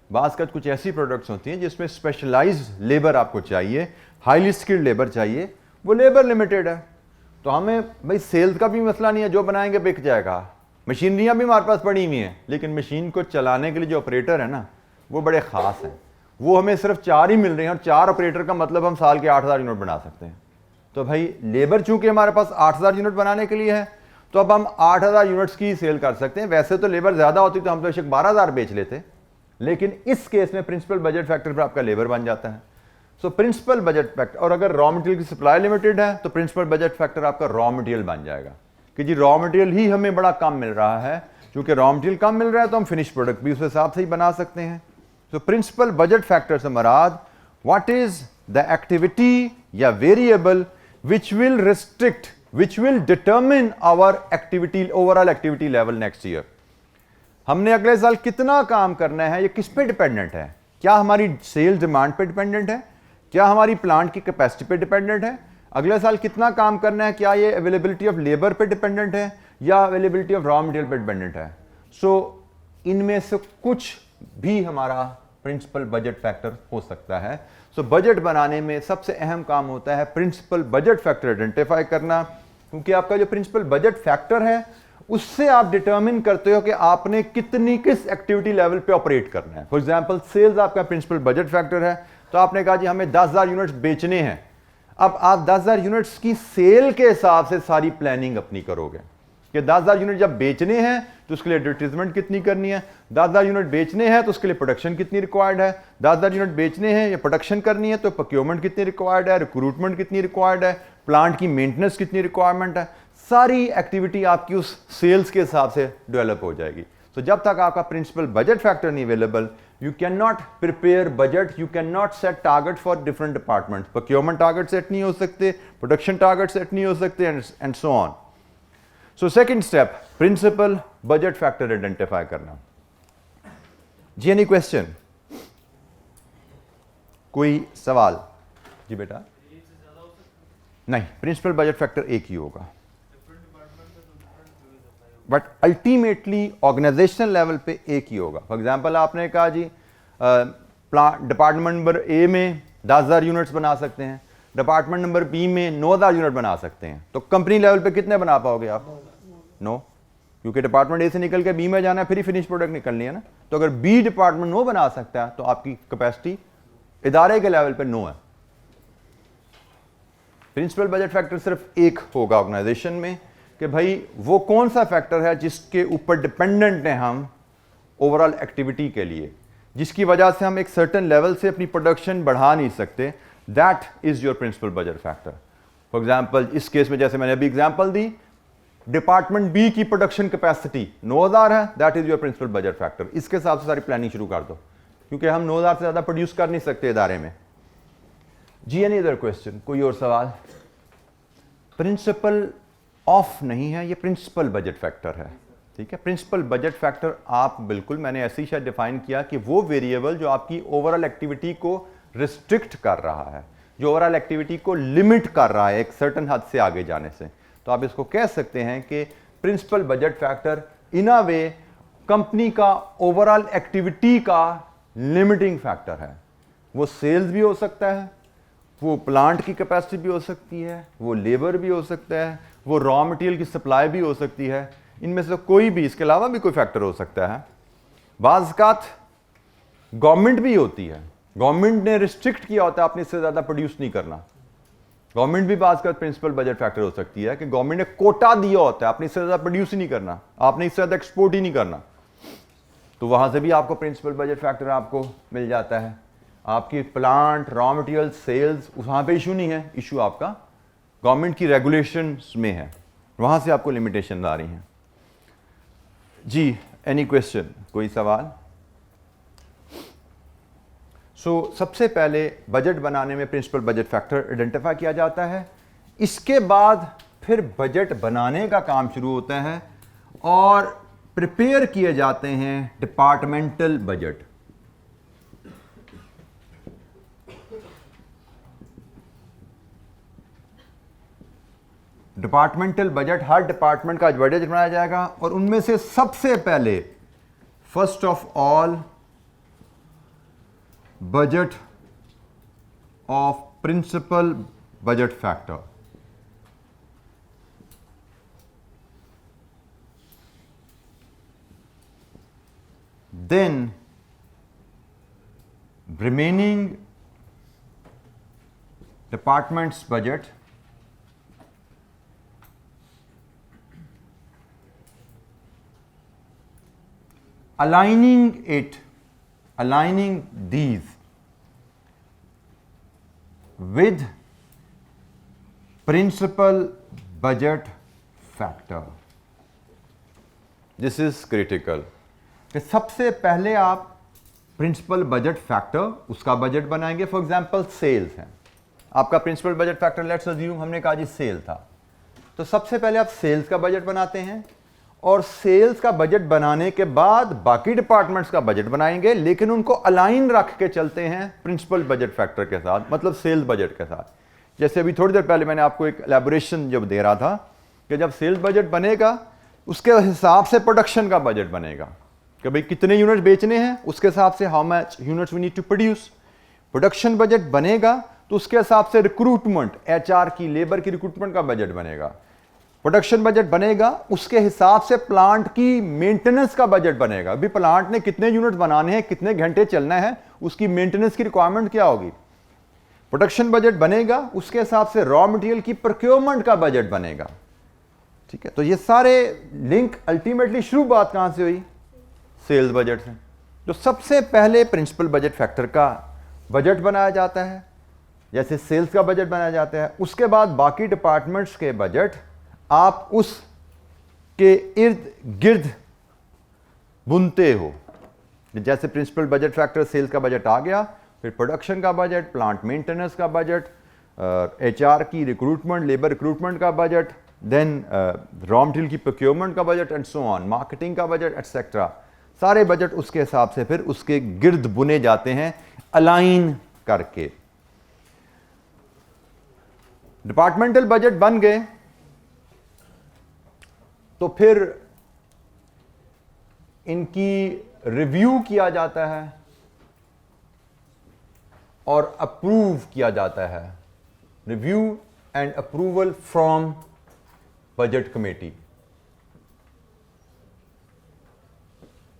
बाज़ का कुछ ऐसी प्रोडक्ट्स होती हैं जिसमें स्पेशलाइज्ड लेबर आपको चाहिए, हाईली स्किल्ड लेबर चाहिए, वो लेबर लिमिटेड है। तो हमें भाई सेल्स का भी मसला नहीं है, जो बनाएंगे बिक जाएगा। मशीनरियाँ भी हमारे पास पड़ी हुई हैं, लेकिन मशीन को चलाने के लिए जो ऑपरेटर है ना वो बड़े ख़ास हैं, वो हमें सिर्फ 4 ही मिल रहे हैं, और 4 ऑपरेटर का मतलब हम साल के 8000 यूनिट बना सकते हैं। तो भाई लेबर चूंकि हमारे पास 8000 यूनिट बनाने के लिए है, तो अब हम 8000 यूनिट्स की सेल कर सकते हैं। वैसे तो लेबर ज़्यादा होती तो हम तो बेशक 12000 बेच लेते, लेकिन इस केस में प्रिंसिपल बजट फैक्टर पर आपका लेबर बन जाता है। सो प्रिंसिपल बजट फैक्टर, और अगर रॉ मटेरियल की सप्लाई लिमिटेड है तो प्रिंसिपल बजट फैक्टर आपका रॉ मटेरियल बन जाएगा कि जी रॉ मटेरियल ही हमें बड़ा कम मिल रहा है। क्योंकि रॉ मटेरियल कम मिल रहा है तो हम फिनिश प्रोडक्ट भी उस हिसाब से ही बना सकते हैं। तो प्रिंसिपल बजट फैक्टर से मराद व्हाट इज द एक्टिविटी या variable which will restrict, which will determine our activity, overall activity level next year. हमने अगले साल कितना काम करना है, ये किस पे डिपेंडेंट है? क्या हमारी सेल डिमांड पे डिपेंडेंट है? क्या हमारी प्लांट की कैपेसिटी पे डिपेंडेंट है? अगले साल कितना काम करना है, क्या ये अवेलेबिलिटी ऑफ लेबर पे डिपेंडेंट है या अवेलेबिलिटी ऑफ रॉ मटेरियल पे डिपेंडेंट है? सो इनमें से कुछ भी हमारा प्रिंसिपल बजट फैक्टर हो सकता है। सो बजट बनाने में सबसे अहम काम होता है प्रिंसिपल बजट फैक्टर आइडेंटिफाई करना, क्योंकि आपका जो प्रिंसिपल बजट फैक्टर है उससे आप डिटरमिन करते हो कि आपने कितनी किस एक्टिविटी लेवल पे ऑपरेट करना है। फॉर एग्जांपल सेल्स आपका प्रिंसिपल बजट फैक्टर है, तो आपने कहा जी हमें 10,000 यूनिट्स बेचने हैं। अब आप 10,000 यूनिट्स की सेल के हिसाब से सारी प्लानिंग अपनी करोगे कि 10,000 यूनिट जब बेचने हैं तो उसके लिए एडवर्टीजमेंट कितनी करनी है, 10,000 यूनिट बेचने हैं तो उसके लिए प्रोडक्शन कितनी रिक्वायर्ड है, 10,000 यूनिट बेचने हैं या प्रोडक्शन करनी है तो प्रोक्योरमेंट कितनी रिक्वायर्ड है, रिक्रूटमेंट कितनी रिक्वायर्ड है, प्लांट की मेंटेनेंस कितनी रिक्वायरमेंट है। सारी एक्टिविटी आपकी उस सेल्स के हिसाब से डेवलप हो जाएगी। तो जब तक आपका प्रिंसिपल बजट फैक्टर नहीं available, you cannot prepare budget, you cannot set target for different departments. Procurement target set नहीं हो सकते, production target set नहीं हो सकते, and so on. So second step, principal budget factor identify करना। जी any question? कोई सवाल? जी बेटा? नहीं, principal budget factor एक ही होगा, बट अल्टीमेटली ऑर्गेनाइजेशनल लेवल पे एक ही होगा। फॉर एग्जांपल आपने कहा जी डिपार्टमेंट नंबर ए में 10,000 यूनिट्स बना सकते हैं, डिपार्टमेंट नंबर बी में 9,000 यूनिट बना सकते हैं, तो कंपनी लेवल पे कितने बना पाओगे आप? 9, क्योंकि डिपार्टमेंट ए से निकल के बी में जाना है, फिर ही फिनिश प्रोडक्ट निकलनी है ना। तो अगर बी डिपार्टमेंट 9 बना सकता है तो आपकी कैपेसिटी इदारे के लेवल पे 9 है। प्रिंसिपल बजट फैक्टर सिर्फ एक होगा ऑर्गेनाइजेशन में कि भाई वो कौन सा फैक्टर है जिसके ऊपर डिपेंडेंट हैं हम ओवरऑल एक्टिविटी के लिए, जिसकी वजह से हम एक सर्टेन लेवल से अपनी प्रोडक्शन बढ़ा नहीं सकते। That is your principal budget factor. For example इस केस में जैसे मैंने अभी एग्जांपल दी, डिपार्टमेंट बी की प्रोडक्शन कैपेसिटी 9,000 है, that is your principal budget factor. इसके हिसाब से सारी प्लानिंग शुरू कर दो, क्योंकि हम 9,000 से ज़्यादा प्रोड्यूस कर नहीं सकते इदारे में। जी एनी अदर क्वेश्चन? कोई और सवाल? प्रिंसिपल ऑफ नहीं है, ये प्रिंसिपल बजट फैक्टर है, ठीक है। प्रिंसिपल बजट फैक्टर आप बिल्कुल, मैंने ऐसे ही शायद डिफाइन किया कि वो वेरिएबल जो आपकी ओवरऑल एक्टिविटी को रिस्ट्रिक्ट कर रहा है, जो ओवरऑल एक्टिविटी को लिमिट कर रहा है एक सर्टेन हद से आगे जाने से। तो आप इसको कह सकते हैं कि principal budget factor in a way company का ओवरऑल एक्टिविटी का लिमिटिंग फैक्टर है। वो सेल्स भी हो सकता है, वो प्लांट की कैपेसिटी भी हो सकती है, वो लेबर भी हो सकता है, वो रॉ मटेरियल की सप्लाई भी हो सकती है। इनमें से कोई भी, इसके अलावा भी कोई फैक्टर हो सकता है। बाज़ गवर्नमेंट भी होती है, गवर्नमेंट ने रिस्ट्रिक्ट किया होता है आपने इससे ज़्यादा प्रोड्यूस नहीं करना। गवर्नमेंट भी बाज़ प्रिंसिपल बजट फैक्टर हो सकती है कि गवर्नमेंट ने कोटा दिया होता है आपने इससे ज़्यादा प्रोड्यूस ही नहीं करना, आपने इससे ज़्यादा एक्सपोर्ट ही नहीं करना, तो वहाँ से भी आपको प्रिंसिपल बजट फैक्टर आपको मिल जाता है। आपकी प्लांट, रॉ मटेरियल, सेल्स, वहाँ पे इशू नहीं है, इशू आपका गवर्नमेंट की रेगुलेशंस में है, वहाँ से आपको लिमिटेशन आ रही हैं। जी एनी क्वेश्चन? कोई सवाल? सबसे पहले बजट बनाने में प्रिंसिपल बजट फैक्टर आइडेंटिफाई किया जाता है, इसके बाद फिर बजट बनाने का काम शुरू होता है। और प्रिपेयर किए जाते हैं डिपार्टमेंटल बजट। डिपार्टमेंटल बजट, हर डिपार्टमेंट का बजट बनाया जाएगा और उनमें से सबसे पहले first of all budget of principal budget factor. Then remaining department's budget aligning these with principal budget factor. This is critical. कि सबसे पहले आप प्रिंसिपल बजट फैक्टर उसका बजट बनाएंगे। फॉर एग्जांपल सेल्स है, आपका principal budget factor let's assume हमने कहा जी सेल था, तो सबसे पहले आप सेल्स का बजट बनाते हैं और सेल्स का बजट बनाने के बाद बाकी डिपार्टमेंट्स का बजट बनाएंगे, लेकिन उनको अलाइन रख के चलते हैं प्रिंसिपल बजट फैक्टर के साथ, मतलब सेल्स बजट के साथ। जैसे अभी थोड़ी देर पहले मैंने आपको एक एलैबोरेशन जब दे रहा था कि जब सेल्स बजट बनेगा उसके हिसाब से प्रोडक्शन का बजट बनेगा कि भाई कितने यूनिट बेचने हैं, उसके हिसाब से how much units we need to produce. Production budget बनेगा तो उसके हिसाब से रिक्रूटमेंट, एचआर की, लेबर की रिक्रूटमेंट का बजट बनेगा। प्रोडक्शन बजट बनेगा उसके हिसाब से प्लांट की मेंटेनेंस का बजट बनेगा। अभी प्लांट ने कितने यूनिट बनाने हैं, कितने घंटे चलना है, उसकी मेंटेनेंस की रिक्वायरमेंट क्या होगी। प्रोडक्शन बजट बनेगा उसके हिसाब से रॉ मटेरियल की प्रोक्योरमेंट का बजट बनेगा। ठीक है, तो ये सारे लिंक अल्टीमेटली शुरू बात कहां से हुई, सेल्स बजट से। तो सबसे पहले प्रिंसिपल बजट फैक्टर का बजट बनाया जाता है, जैसे सेल्स का बजट बनाया जाता है। उसके बाद बाकी डिपार्टमेंट्स के बजट आप उसके इर्द गिर्द बुनते हो। जैसे प्रिंसिपल बजट फैक्टर सेल्स का बजट आ गया, फिर प्रोडक्शन का बजट, प्लांट मेंटेनेंस का बजट, एचआर की रिक्रूटमेंट, लेबर रिक्रूटमेंट का बजट, देन रॉ मटेरियल की प्रोक्योरमेंट का budget and so on, marketing का बजट एटसेट्रा। सारे बजट उसके हिसाब से फिर उसके गिर्द बुने जाते हैं अलाइन करके। डिपार्टमेंटल बजट बन गए तो फिर इनकी रिव्यू किया जाता है और अप्रूव किया जाता है। Review and approval from budget committee.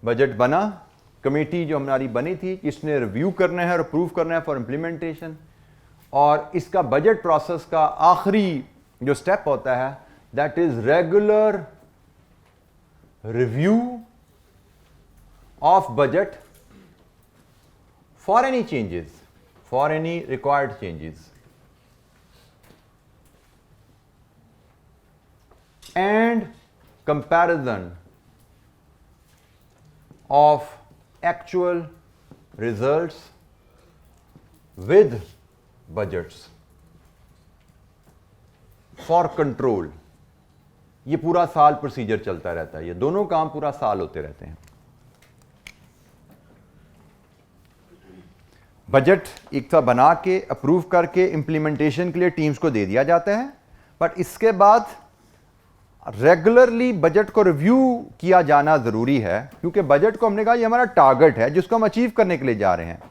Budget बना, कमेटी जो हमारी बनी थी इसने रिव्यू करना है और अप्रूव करना है फॉर इंप्लीमेंटेशन। और इसका बजट प्रोसेस का आखिरी जो स्टेप होता है that is regular review of budget for any changes, for any required changes and comparison of actual results with budgets for control। ये पूरा साल प्रोसीजर चलता रहता है, ये दोनों काम पूरा साल होते रहते हैं। बजट एक था बना के अप्रूव करके इम्प्लीमेंटेशन के लिए टीम्स को दे दिया जाता है, बट इसके बाद रेगुलरली बजट को रिव्यू किया जाना जरूरी है, क्योंकि बजट को हमने कहा ये हमारा टारगेट है जिसको हम अचीव करने के लिए जा रहे हैं।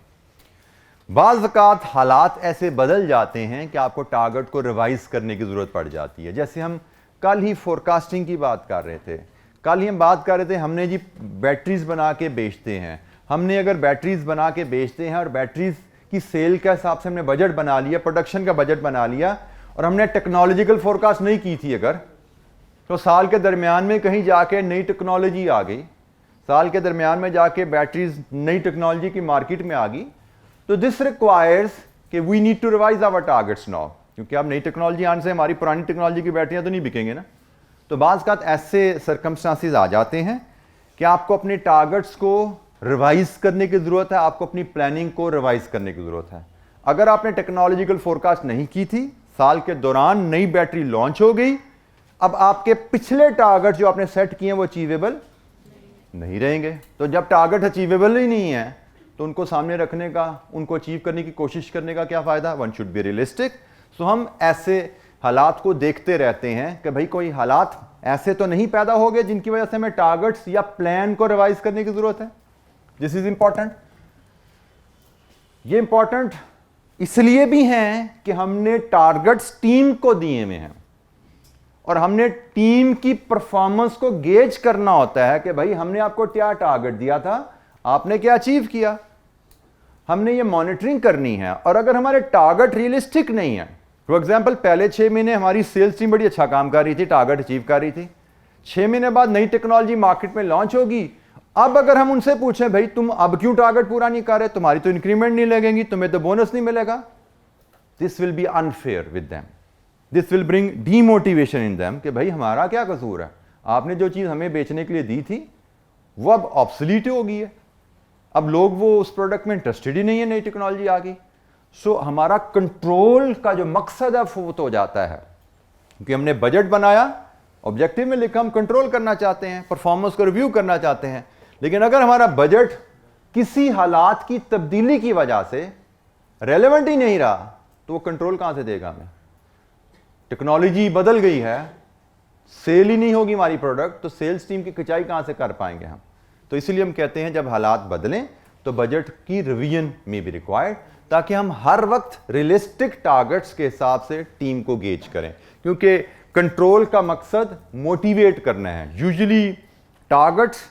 बाज़ ज़कात हालात ऐसे बदल जाते हैं कि आपको टारगेट को रिवाइज करने की जरूरत पड़ जाती है। जैसे हम कल ही फोरकास्टिंग की बात कर रहे थे, कल ही हम बात कर रहे थे, हमने जी बैटरीज बना के बेचते हैं, हमने अगर बैटरीज बना के बेचते हैं और बैटरीज की सेल के हिसाब से हमने बजट बना लिया, प्रोडक्शन का बजट बना लिया, और हमने टेक्नोलॉजिकल फोरकास्ट नहीं की थी अगर, तो साल के दरमियान में कहीं जाके नई टेक्नोलॉजी आ गई, साल के दरमियान में जाके बैटरीज नई टेक्नोलॉजी की मार्केट में आ गई, तो दिस रिक्वायर्स कि we need to revise our targets now, क्योंकि अब नई टेक्नोलॉजी आने से हमारी पुरानी टेक्नोलॉजी की बैटरियां तो नहीं बिकेंगे ना। तो बाज़ का ऐसे सर्कमस्टांसेस आ जाते हैं कि आपको अपने टारगेट्स को रिवाइज करने की ज़रूरत है, आपको अपनी प्लानिंग को रिवाइज करने की ज़रूरत है। अगर आपने टेक्नोलॉजिकल फोरकास्ट नहीं की थी, साल के दौरान नई बैटरी लॉन्च हो गई, अब आपके पिछले टारगेट जो आपने सेट किए हैं वो अचीवेबल नहीं रहेंगे। तो जब टारगेट अचीवेबल ही नहीं है तो उनको सामने रखने का, उनको अचीव करने की कोशिश करने का क्या फ़ायदा। One should be realistic. So हम ऐसे हालात को देखते रहते हैं कि भाई कोई हालात ऐसे तो नहीं पैदा हो गए जिनकी वजह से हमें टारगेट्स या प्लान को रिवाइज करने की ज़रूरत है। This is important. ये इंपॉर्टेंट इसलिए भी हैं कि हमने टारगेट्स टीम को दिए हुए हैं और हमने टीम की परफॉर्मेंस को गेज करना होता है कि भाई हमने आपको क्या टारगेट दिया था, आपने क्या अचीव किया। हमने ये मॉनिटरिंग करनी है। और अगर हमारे टारगेट रियलिस्टिक नहीं है, फॉर एग्जांपल पहले 6 महीने हमारी सेल्स टीम बड़ी अच्छा काम कर रही थी, टारगेट अचीव कर रही थी, 6 महीने बाद नई टेक्नोलॉजी मार्केट में लॉन्च होगी। अब अगर हम उनसे पूछें भाई तुम अब क्यों टारगेट पूरा नहीं कर रहे, तुम्हारी तो इंक्रीमेंट नहीं लगेगी, तुम्हें तो बोनस नहीं मिलेगा, this will be unfair with them, this will bring demotivation in them कि भाई हमारा क्या कसूर है, आपने जो चीज हमें बेचने के लिए दी थी वो अब ऑब्सोलीट हो गई है, अब लोग वो उस प्रोडक्ट में इंटरेस्टेड ही नहीं है, नई टेक्नोलॉजी आ गई। सो हमारा कंट्रोल का जो मकसद है फौत हो जाता है, क्योंकि हमने बजट बनाया, ऑब्जेक्टिव में लिखा हम कंट्रोल करना चाहते हैं, परफॉर्मेंस को रिव्यू करना चाहते हैं, लेकिन अगर हमारा बजट किसी हालात की तब्दीली की वजह से रेलेवेंट ही नहीं रहा तो वो कंट्रोल कहां से देगा हमें। टेक्नोलॉजी बदल गई है, सेल ही नहीं होगी हमारी प्रोडक्ट, तो सेल्स टीम की खिंचाई कहां से कर पाएंगे हम। तो इसीलिए हम कहते हैं जब हालात बदलें तो बजट की रिवीजन में भी रिक्वायर्ड, ताकि हम हर वक्त रियलिस्टिक टारगेट्स के हिसाब से टीम को गेज करें, क्योंकि कंट्रोल का मकसद मोटिवेट करना है। यूजुअली टारगेट्स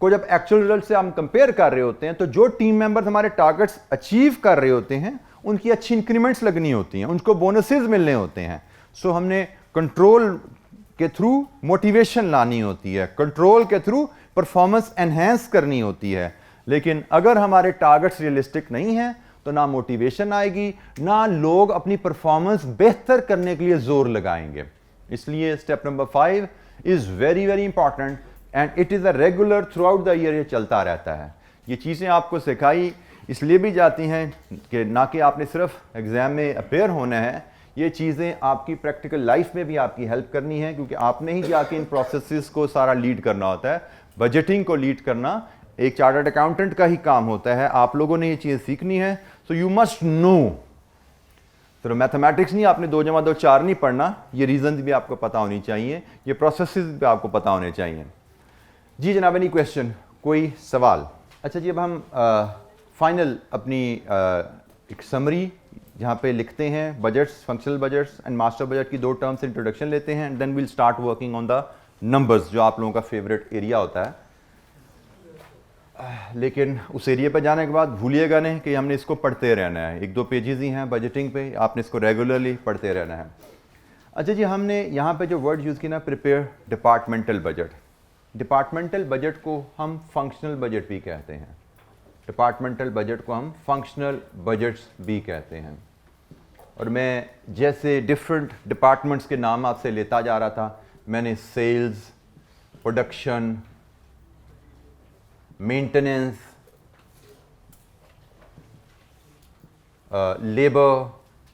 को जब एक्चुअल रिजल्ट से हम कंपेयर कर रहे होते हैं तो जो टीम मेंबर्स हमारे टारगेट्स अचीव कर रहे होते हैं उनकी अच्छी इंक्रीमेंट्स लगनी होती हैं, उनको बोनसेस मिलने होते हैं। सो हमने कंट्रोल के थ्रू मोटिवेशन लानी होती है, कंट्रोल के थ्रू परफॉर्मेंस एनहेंस करनी होती है। लेकिन अगर हमारे टारगेट्स रियलिस्टिक नहीं हैं तो ना मोटिवेशन आएगी, ना लोग अपनी परफॉर्मेंस बेहतर करने के लिए जोर लगाएंगे। इसलिए step number 5 is very very important and it is a regular through out the year, ये चलता रहता है। ये चीज़ें आपको सिखाई इसलिए भी जाती हैं कि ना कि आपने सिर्फ एग्जाम में अपेयर होना है, ये चीज़ें आपकी प्रैक्टिकल लाइफ में भी आपकी हेल्प करनी है, क्योंकि आपने ही जाके इन प्रोसेसेस को सारा लीड करना होता है। बजटिंग को लीड करना एक चार्टर्ड अकाउंटेंट का ही काम होता है, आप लोगों ने ये चीज़ सीखनी है। सो यू मस्ट नो, सिर्फ मैथमेटिक्स नहीं, आपने 2 + 2 4 नहीं पढ़ना, ये रीजन भी आपको पता होनी चाहिए, ये प्रोसेसेस भी आपको पता होने चाहिए। जी जनाब, एनी क्वेश्चन, कोई सवाल? अच्छा जी, अब हम फाइनल अपनी एक समरी जहाँ पे लिखते हैं budgets, functional budgets and master budget की 2 टर्म्स से इंट्रोडक्शन लेते हैं, then will start working on the numbers, जो आप लोगों का फेवरेट एरिया होता है। लेकिन उस एरिया पे जाने के बाद भूलिएगा नहीं कि हमने इसको पढ़ते रहना है, 1-2 पेजेस ही हैं बजटिंग पे, आपने इसको रेगुलरली पढ़ते रहना है। अच्छा जी, हमने यहाँ पे जो वर्ड यूज़ किया ना, prepare departmental budget. Departmental budget को हम फंक्शनल बजट भी कहते हैं, डिपार्टमेंटल बजट को हम फंक्शनल बजट्स भी कहते हैं। और मैं जैसे डिफरेंट डिपार्टमेंट्स के नाम आपसे लेता जा रहा था, मैंने सेल्स, प्रोडक्शन, मेंटेनेंस,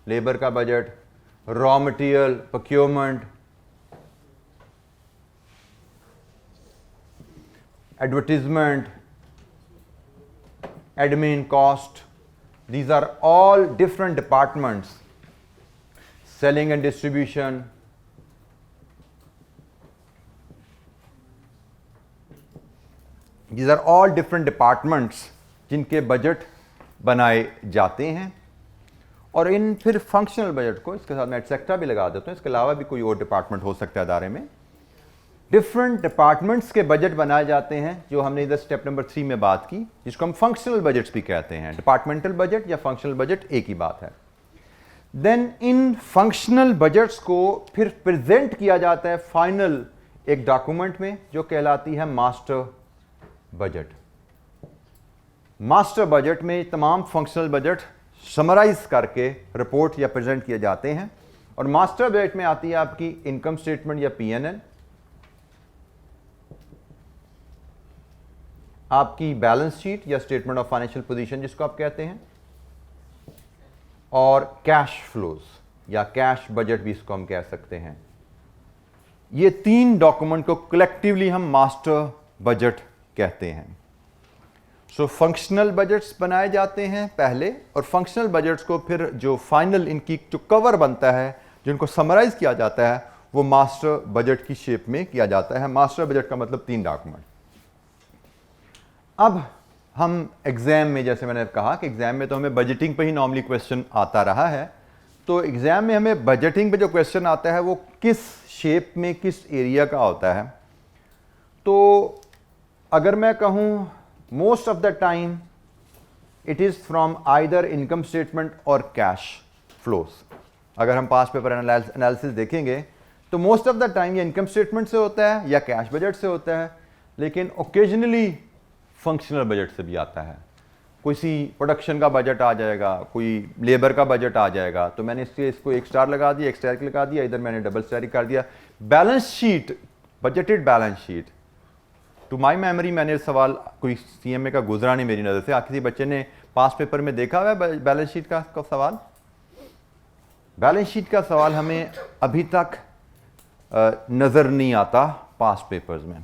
लेबर का budget, raw material, procurement, advertisement, admin cost, these are all different departments, selling and distribution, these are all different departments जिनके बजट बनाए जाते हैं। और इन फिर फंक्शनल बजट को इसके साथ मैं एटसेट्रा भी लगा देता हूँ, इसके अलावा भी कोई और डिपार्टमेंट हो सकता है अदारे में। डिफरेंट डिपार्टमेंट्स के बजट बनाए जाते हैं, जो हमने इधर स्टेप नंबर 3 में बात की, जिसको हम फंक्शनल बजट्स भी कहते हैं। डिपार्टमेंटल बजट या फंक्शनल बजट एक ही बात है। देन इन फंक्शनल बजट्स को फिर प्रेजेंट किया जाता है फाइनल एक डॉक्यूमेंट में, जो कहलाती है मास्टर बजट। मास्टर बजट में तमाम फंक्शनल बजट समराइज करके रिपोर्ट या प्रेजेंट किए जाते हैं। और मास्टर बजट में आती है आपकी इनकम स्टेटमेंट या P&L, आपकी बैलेंस शीट या स्टेटमेंट ऑफ फाइनेंशियल पोजीशन जिसको आप कहते हैं, और कैश फ्लोज या कैश बजट भी इसको हम कह सकते हैं। ये 3 डॉक्यूमेंट को कलेक्टिवली हम मास्टर बजट कहते हैं। सो फंक्शनल बजट्स बनाए जाते हैं पहले, और फंक्शनल बजट्स को फिर जो फाइनल इनकी जो कवर बनता है, जिनको समराइज किया जाता है, वो मास्टर बजट की शेप में किया जाता है। मास्टर बजट का मतलब 3 डॉक्यूमेंट। अब हम एग्जाम में, जैसे मैंने कहा कि एग्जाम में तो हमें बजटिंग पे ही नॉर्मली क्वेश्चन आता रहा है, तो एग्जाम में हमें बजटिंग पे जो क्वेश्चन आता है वो किस शेप में, किस एरिया का होता है। तो अगर मैं कहूँ most of the time it is from either income statement और कैश फ्लोज। अगर हम पास्ट पेपर एनालिसिस देखेंगे तो मोस्ट ऑफ द टाइम ये इनकम स्टेटमेंट से होता है या कैश बजट से होता है, लेकिन ओकेजनली फंक्शनल बजट से भी आता है। किसी प्रोडक्शन का बजट आ जाएगा, कोई लेबर का बजट आ जाएगा, तो मैंने इसको 1 स्टार लगा दिया, 1 स्टार लगा दिया, इधर मैंने डबल स्टार कर दिया। Balance sheet, budgeted balance sheet, to my memory मैंने सवाल कोई सीएमए का गुजरा नहीं मेरी नज़र से। किसी बच्चे ने पास पेपर में देखा हुआ है बैलेंस शीट का सवाल? बैलेंस शीट का सवाल हमें अभी तक नज़र नहीं आता पास पेपर्स में।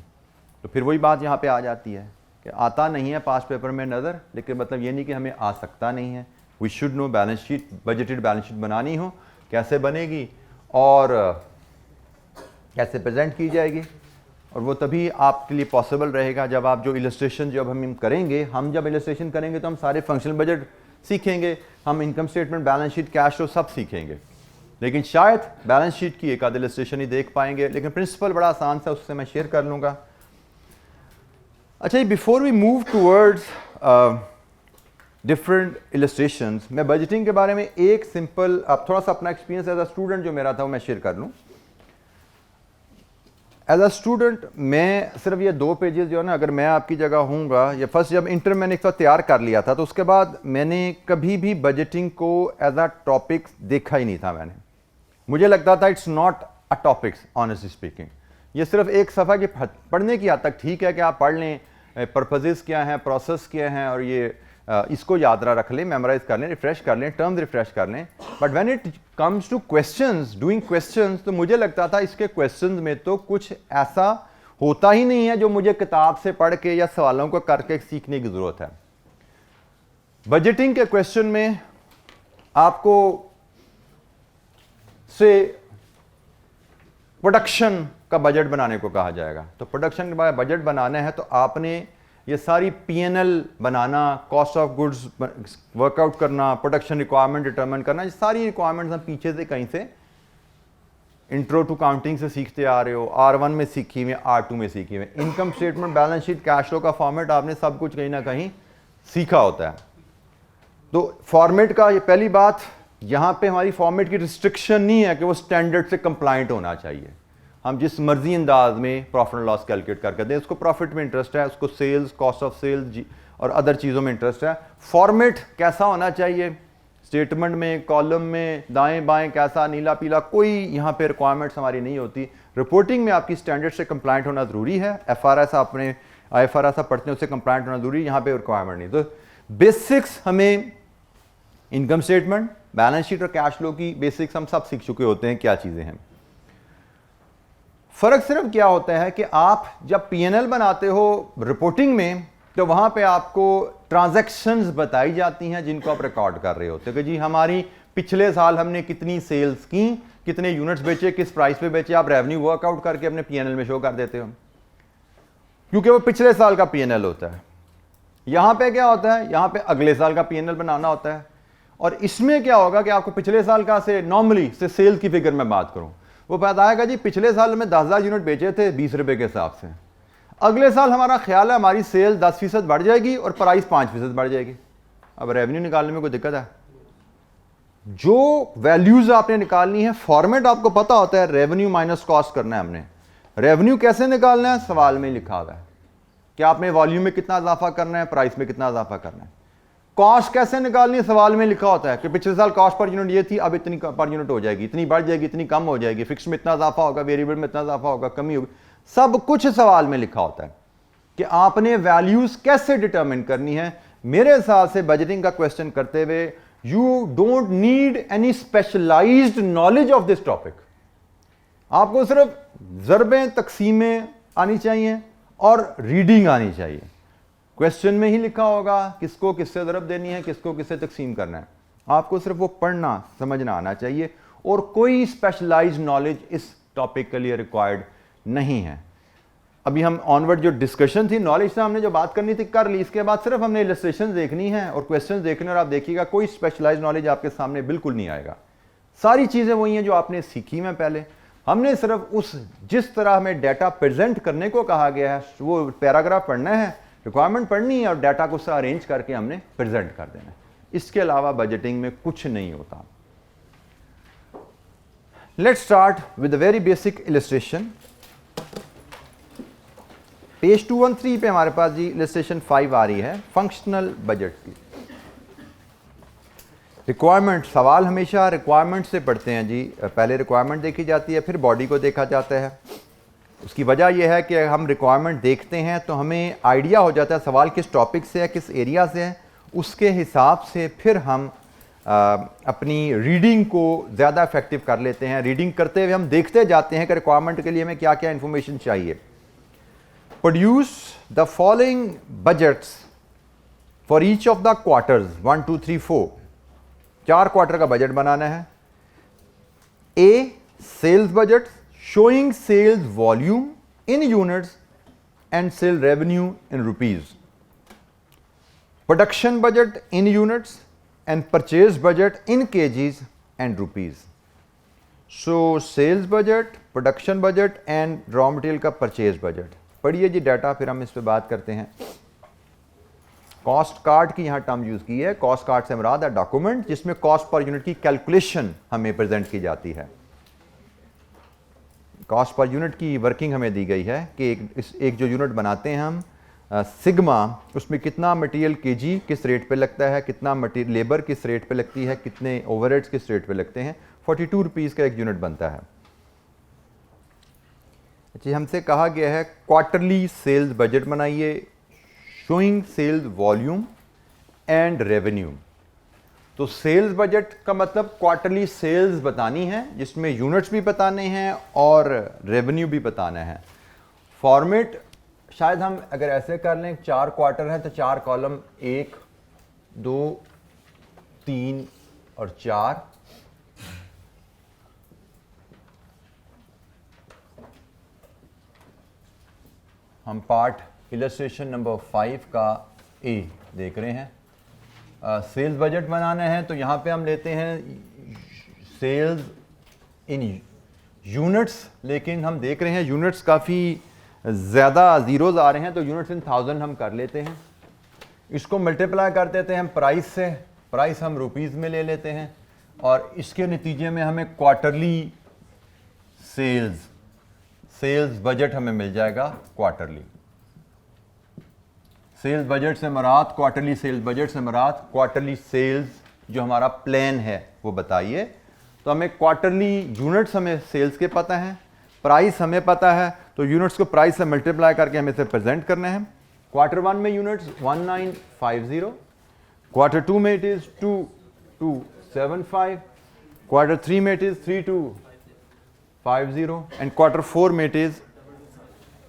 तो फिर वही बात यहाँ पे आ जाती है कि आता नहीं है पास पेपर में नज़र, लेकिन मतलब ये नहीं कि हमें आ सकता नहीं है। We should know balance sheet, budgeted balance sheet बनानी हो, कैसे बनेगी और कैसे प्रेजेंट की जाएगी, और वो तभी आपके लिए पॉसिबल रहेगा जब आप जो इलस्ट्रेशन जब हम करेंगे, हम जब इलस्ट्रेशन करेंगे तो हम सारे फंक्शनल बजट सीखेंगे, हम income statement, balance sheet, cash flow सब सीखेंगे, लेकिन शायद बैलेंस शीट की एक आध इलस्ट्रेशन ही देख पाएंगे। लेकिन प्रिंसिपल बड़ा आसान सा, उससे मैं शेयर कर लूँगा। अच्छा, before we move towards different illustrations, मैं बजटिंग के बारे में एक सिंपल, अब थोड़ा सा अपना एक्सपीरियंस एज अ स्टूडेंट जो मेरा था वो मैं शेयर कर लूँ। एज अ स्टूडेंट मैं सिर्फ ये 2 पेजेस जो है ना, अगर मैं आपकी जगह हूँगा, या फर्स्ट जब इंटर मैंने एक तैयार कर लिया था, तो उसके बाद मैंने कभी भी बजटिंग को एज अ टॉपिक देखा ही नहीं था। मुझे लगता था it's not a topics, honestly speaking. ये सिर्फ एक सफ़ा की पढ़ने की हद तक ठीक है कि आप पढ़ लें, पर्पजेस क्या हैं, प्रोसेस क्या हैं, और ये इसको याद रख लें, मेमोराइज कर लें, रिफ्रेश कर लें, टर्म्स रिफ्रेश कर लें। But when it comes two questions, doing questions, तो मुझे लगता था इसके क्वेश्चंस में तो कुछ ऐसा होता ही नहीं है जो मुझे किताब से पढ़ के या सवालों को करके सीखने की ज़रूरत है। बजटिंग के क्वेश्चन में आपको से प्रोडक्शन का बजट बनाने को कहा जाएगा। तो प्रोडक्शन का बजट बनाना है तो आपने ये सारी PNL banana, cost of goods workout करना, प्रोडक्शन रिक्वायरमेंट डिटरमिन करना, ये सारी रिक्वायरमेंट्स हम पीछे से कहीं से इंट्रो टू काउंटिंग से सीखते आ रहे हो, R1 में सीखी हुई, R2 में सीखी हुई। Income statement, balance sheet, cash flow का फॉर्मेट आपने सब कुछ कहीं ना कहीं सीखा होता है। तो फॉर्मेट का ये पहली बात, यहाँ पे हमारी फॉर्मेट की रिस्ट्रिक्शन नहीं है कि वो स्टैंडर्ड से कंप्लाइंट होना चाहिए। हम जिस मर्जी अंदाज में प्रॉफिट एंड लॉस कैलकुलेट करके दें, उसको प्रॉफिट में इंटरेस्ट है, उसको सेल्स, कॉस्ट ऑफ सेल्स और अदर चीज़ों में इंटरेस्ट है। फॉर्मेट कैसा होना चाहिए, स्टेटमेंट में, कॉलम में, दाएं बाएं कैसा, नीला पीला, कोई यहाँ पे रिक्वायरमेंट्स हमारी नहीं होती। रिपोर्टिंग में आपकी स्टैंडर्ड से कंप्लाइंट होना ज़रूरी है। FRS आपने IFRS आप पढ़ते हैं, उससे कंप्लाइंट होना ज़रूरी है, यहाँ पे रिक्वायरमेंट नहीं। तो बेसिक्स हमें इनकम स्टेटमेंट, बैलेंस शीट और कैश फ्लो की बेसिक्स हम सब सीख चुके होते हैं क्या चीज़ें हैं। फ़र्क सिर्फ क्या होता है कि आप जब P&L बनाते हो रिपोर्टिंग में, तो वहाँ पे आपको ट्रांजैक्शंस बताई जाती हैं जिनको आप रिकॉर्ड कर रहे होते हो कि जी हमारी पिछले साल हमने कितनी सेल्स की, कितने यूनिट्स बेचे, किस प्राइस पे बेचे। आप रेवेन्यू वर्कआउट करके अपने P&L में शो कर देते हो, क्योंकि वो पिछले साल का P&L होता है। यहाँ पे क्या होता है, यहाँ पे अगले साल का P&L बनाना होता है। और इसमें क्या होगा कि आपको पिछले साल का से नॉर्मली से सेल की फिगर में बात करूँ, वो बताएगा जी पिछले साल में 10,000 यूनिट बेचे थे 20 रुपए के हिसाब से। अगले साल हमारा ख्याल है हमारी सेल 10% बढ़ जाएगी और प्राइस 5% बढ़ जाएगी। अब रेवेन्यू निकालने में कोई दिक्कत है? जो वैल्यूज आपने निकालनी है, फॉर्मेट आपको पता होता है, रेवेन्यू माइनस कॉस्ट करना है हमने। रेवेन्यू कैसे निकालना है, सवाल में लिखा हुआ है कि आपने वॉल्यूम में कितना इजाफा करना है, प्राइस में कितना इजाफा करना है। कॉस्ट कैसे निकालनी है, सवाल में लिखा होता है कि पिछले साल कॉस्ट पर यूनिट ये थी, अब इतनी पर यूनिट हो जाएगी, इतनी बढ़ जाएगी, इतनी कम हो जाएगी, फिक्स में इतना इजाफा होगा, वेरिएबल में इतना इजाफा होगा, कमी होगी। सब कुछ सवाल में लिखा होता है कि आपने वैल्यूज कैसे डिटरमिन करनी है। मेरे हिसाब से बजटिंग का क्वेश्चन करते हुए you don't need any specialised knowledge of this topic. आपको सिर्फ ज़रबें, तकसीमें आनी चाहिए, और रीडिंग आनी चाहिए। क्वेश्चन में ही लिखा होगा किसको किससे ज़रब देनी है, किसको किससे तकसीम करना है, आपको सिर्फ वो पढ़ना समझना आना चाहिए और कोई स्पेशलाइज्ड नॉलेज इस टॉपिक के लिए रिक्वायर्ड नहीं है। अभी हम ऑनवर्ड जो डिस्कशन थी, नॉलेज से हमने जो बात करनी थी कर ली, इसके बाद सिर्फ हमने इलस्ट्रेशन देखनी है और क्वेश्चन देखने, और आप देखिएगा कोई स्पेशलाइज्ड नॉलेज आपके सामने बिल्कुल नहीं आएगा। सारी चीज़ें वही हैं जो आपने सीखी में पहले। हमने सिर्फ उस जिस तरह हमें डाटा प्रेजेंट करने को कहा गया है वो पैराग्राफ पढ़ना है, रिक्वायरमेंट पढ़नी है और डाटा को अरेंज करके हमने प्रेजेंट कर देना है। इसके अलावा बजटिंग में कुछ नहीं होता। Let's start with a very basic illustration. Page 213 पे हमारे पास जी इलस्ट्रेशन 5 आ रही है फंक्शनल बजट की। रिक्वायरमेंट, सवाल हमेशा रिक्वायरमेंट से पढ़ते हैं जी। पहले रिक्वायरमेंट देखी जाती है, फिर बॉडी को देखा जाता है। उसकी वजह यह है कि हम रिक्वायरमेंट देखते हैं तो हमें आइडिया हो जाता है सवाल किस टॉपिक से है, किस एरिया से है, उसके हिसाब से फिर हम अपनी रीडिंग को ज़्यादा इफेक्टिव कर लेते हैं। रीडिंग करते हुए हम देखते जाते हैं कि रिक्वायरमेंट के लिए हमें क्या क्या इंफॉर्मेशन चाहिए। Produce the following budgets for each of the quarters 1 2 3 4। 4 quarter का बजट बनाना है। A sales budget showing sales volume in units and sale revenue in rupees. Production budget in units and purchase budget in kgs and rupees. So sales budget, production budget and raw material का purchase budget. पढ़िए जी डाटा, फिर हम इस पे बात करते हैं। कॉस्ट कार्ड की यहाँ टर्म यूज की है। कॉस्ट कार्ड से मुराद है डॉक्यूमेंट जिसमें कॉस्ट पर यूनिट की कैलकुलेशन हमें प्रेजेंट की जाती है। कॉस्ट पर यूनिट की वर्किंग हमें दी गई है कि एक जो यूनिट बनाते हैं हम सिग्मा, उसमें कितना मटेरियल केजी किस रेट पे लगता है, कितना मटेरियल लेबर किस रेट पे लगती है, कितने ओवरहेड्स किस रेट पे लगते हैं। 42 रुपीज़ का एक यूनिट बनता है। अच्छा, हमसे कहा गया है क्वार्टरली सेल्स बजट बनाइए showing sales volume and revenue. तो सेल्स बजट का मतलब क्वार्टरली सेल्स बतानी है जिसमें यूनिट्स भी बताने हैं और रेवेन्यू भी बताना है। फॉर्मेट शायद हम अगर ऐसे कर लें, 4 क्वार्टर हैं तो 4 कॉलम 1 2 3 और 4। हम पार्ट इलस्ट्रेशन नंबर 5 का ए देख रहे हैं। सेल्स बजट बनाना है तो यहाँ पे हम लेते हैं सेल्स इन यूनिट्स, लेकिन हम देख रहे हैं यूनिट्स काफ़ी ज़्यादा ज़ीरोज़ आ रहे हैं तो यूनिट्स इन 1000 हम कर लेते हैं। इसको मल्टीप्लाई कर देते हैं हम प्राइस से, प्राइस हम रुपीज़ में ले लेते हैं और इसके नतीजे में हमें क्वार्टरली सेल्स बजट हमें मिल जाएगा। क्वार्टरली सेल्स बजट से मुराद, क्वार्टरली सेल्स बजट से मुराद क्वार्टरली सेल्स जो हमारा प्लान है वो बताइए। तो हमें क्वार्टरली यूनिट्स हमें सेल्स के पता है, प्राइस हमें पता है, तो यूनिट्स को प्राइस से मल्टीप्लाई करके हमें इसे प्रेजेंट करना है। क्वार्टर 1 में यूनिट्स 1950, क्वार्टर 2 में इट इज 2275, क्वार्टर 3 में इट इज 3250 एंड क्वार्टर 4 में it is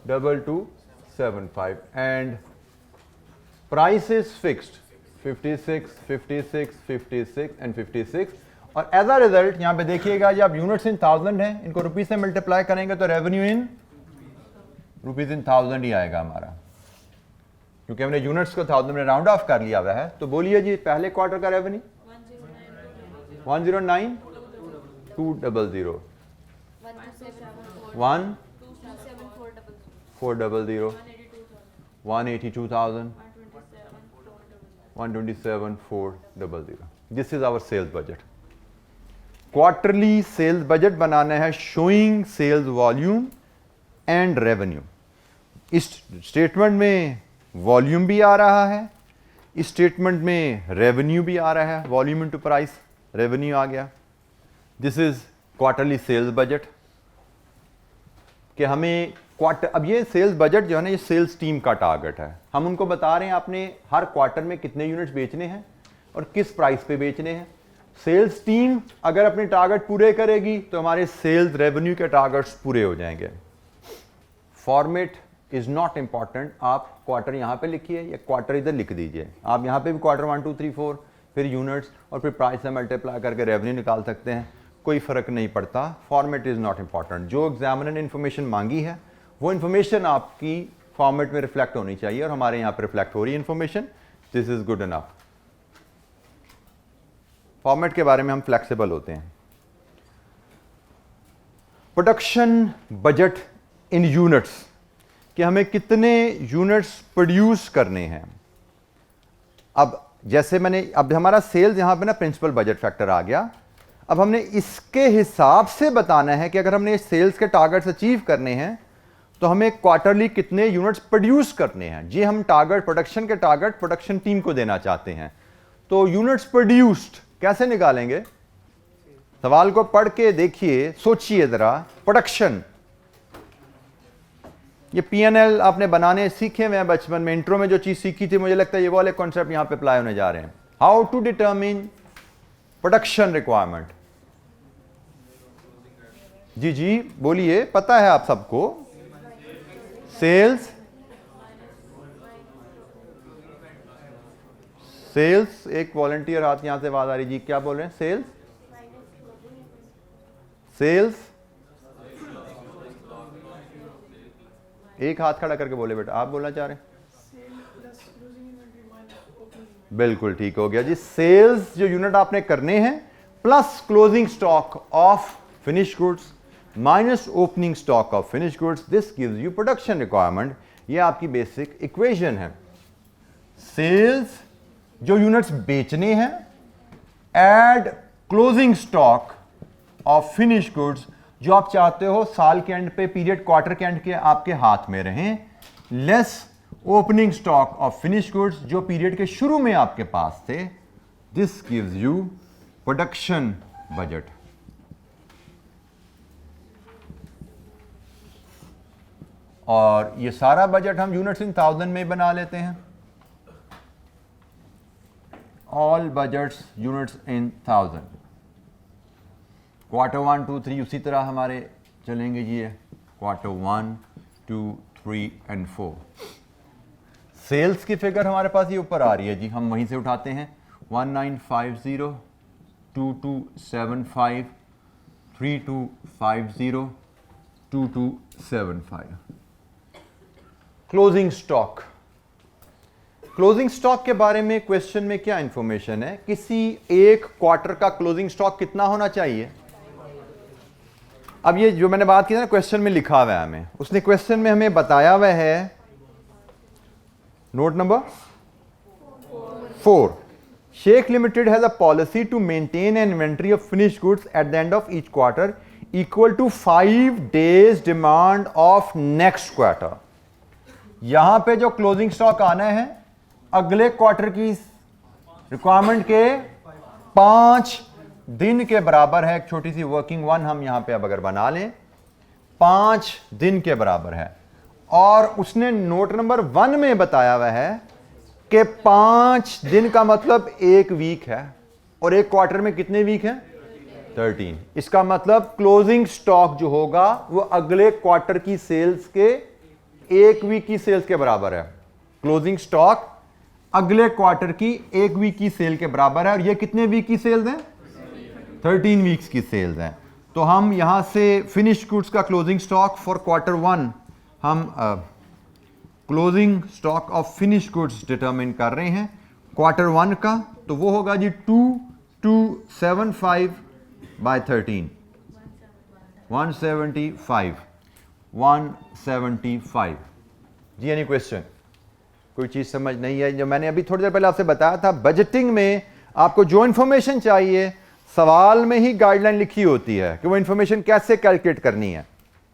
2275 and price is fixed 56, 56, 56 and 56। और एज अ रिजल्ट यहाँ पे देखिएगा जब यूनिट्स इन 1000 हैं, इनको रुपीज से मल्टीप्लाई करेंगे तो रेवेन्यू इन रुपीज इन 1000 ही आएगा हमारा, क्योंकि हमने यूनिट्स को 1000 में राउंड ऑफ कर लिया हुआ है। तो बोलिए जी पहले क्वार्टर का revenue 109,200, 1,400, 182,000, 127,400। This is our sales budget. Quarterly sales budget बनाना है showing sales volume and revenue. इस स्टेटमेंट में वॉल्यूम भी आ रहा है, इस स्टेटमेंट में रेवेन्यू भी आ रहा है। वॉल्यूम इनटू प्राइस, रेवेन्यू आ गया। This is quarterly sales budget कि हमें क्वार्टर, अब ये सेल्स बजट जो है ना, ये सेल्स टीम का टारगेट है। हम उनको बता रहे हैं आपने हर क्वार्टर में कितने यूनिट्स बेचने हैं और किस प्राइस पे बेचने हैं। सेल्स टीम अगर अपने टारगेट पूरे करेगी तो हमारे सेल्स रेवेन्यू के टारगेट्स पूरे हो जाएंगे। फॉर्मेट इज नॉट इंपॉर्टेंट, आप क्वार्टर यहाँ पे लिखिए या क्वार्टर इधर लिख दीजिए, आप यहाँ पे भी क्वार्टर 1 2 3 4 फिर यूनिट्स और फिर प्राइस से मल्टीप्लाई करके रेवेन्यू निकाल सकते हैं, कोई फ़र्क नहीं पड़ता, फॉर्मेट इज़ नॉट इंपॉर्टेंट। जो एग्जामिनर ने इन्फॉर्मेशन मांगी है वो इन्फॉर्मेशन आपकी फॉर्मेट में रिफ्लेक्ट होनी चाहिए और हमारे यहाँ पे रिफ्लेक्ट हो रही है information, this is good enough. Format के बारे में हम फ्लेक्सिबल होते हैं। प्रोडक्शन बजट इन यूनिट्स, कि हमें कितने यूनिट्स प्रोड्यूस करने हैं। अब जैसे अब हमारा सेल्स यहां पे ना प्रिंसिपल बजट फैक्टर आ गया, अब हमने इसके हिसाब से बताना है कि अगर हमने सेल्स के टारगेट्स अचीव करने हैं तो हमें क्वार्टरली कितने यूनिट्स प्रोड्यूस करने हैं। जी हम टारगेट, प्रोडक्शन के टारगेट प्रोडक्शन टीम को देना चाहते हैं, तो यूनिट्स प्रोड्यूस्ड कैसे निकालेंगे? सवाल को पढ़ के देखिए, सोचिए जरा। प्रोडक्शन, ये P&L आपने बनाने सीखे हुए हैं बचपन में, इंट्रो में जो चीज सीखी थी, मुझे लगता है ये वाले कॉन्सेप्ट यहां पे अप्लाई होने जा रहे हैं। How to determine production requirement. जी जी बोलिए, पता है आप सबको। सेल्स, सेल्स, एक वॉलंटियर हाथ यहां से आवाज आ रही जी, क्या बोल रहे हैं? सेल्स, सेल्स, एक हाथ खड़ा करके बोले बेटा, आप बोलना चाह रहे हैं? बिल्कुल ठीक हो गया जी। सेल्स जो यूनिट आपने करने हैं plus closing stock of finish goods minus opening stock of finish goods, this gives you production requirement. ये आपकी बेसिक इक्वेशन है। सेल्स जो यूनिट्स बेचने हैं, add closing stock of finish goods जो आप चाहते हो साल के एंड पे, पीरियड क्वार्टर के एंड के आपके हाथ में रहें, less opening stock of finish goods जो पीरियड के शुरू में आपके पास थे, this gives you production budget. और ये सारा बजट हम यूनिट्स इन 1000 में बना लेते हैं। All budgets units in 1000। Quarter 1 2 3 उसी तरह हमारे चलेंगे जी, क्वार्टर 1 2 3 एंड 4। सेल्स की फिगर हमारे पास ये ऊपर आ रही है जी, हम वहीं से उठाते हैं। 1950 2275 3250 2275। क्लोजिंग स्टॉक, क्लोजिंग स्टॉक के बारे में क्वेश्चन में क्या इंफॉर्मेशन है? किसी एक क्वार्टर का क्लोजिंग स्टॉक कितना होना चाहिए? अब ये जो मैंने बात की ना, क्वेश्चन में लिखा हुआ है हमें, उसने क्वेश्चन में हमें बताया हुआ है, note number 4, Shaikh limited has a policy to maintain an inventory of finish goods at the end of each quarter equal to 5 days demand of next quarter. यहां पे जो क्लोजिंग स्टॉक आना है अगले क्वार्टर की रिक्वायरमेंट के 5 दिन के बराबर है। एक छोटी सी वर्किंग वन हम यहां पे अब अगर बना लें, 5 दिन के बराबर है। और उसने नोट नंबर 1 में बताया हुआ है कि 5 दिन का मतलब 1 वीक है, और एक क्वार्टर में कितने वीक हैं? 13। इसका मतलब क्लोजिंग स्टॉक जो होगा वो अगले क्वार्टर की सेल्स के 1 वीक की सेल्स के बराबर है। क्लोजिंग स्टॉक अगले क्वार्टर की 1 वीक की सेल के बराबर है, और ये कितने वीक की सेल्स हैं? 13 वीक्स की सेल्स हैं। तो हम यहां से फिनिश गुड्स का क्लोजिंग स्टॉक फॉर क्वार्टर 1, हम closing stock of finish goods determine कर रहे हैं क्वार्टर 1 का, तो वो होगा जी 2275 बाय 13, 175 जी। Any question? कोई चीज समझ नहीं है? जो मैंने अभी थोड़ी देर पहले आपसे बताया था, बजटिंग में आपको जो इंफॉर्मेशन चाहिए सवाल में ही गाइडलाइन लिखी होती है कि वो इंफॉर्मेशन कैसे कैलकुलेट करनी है।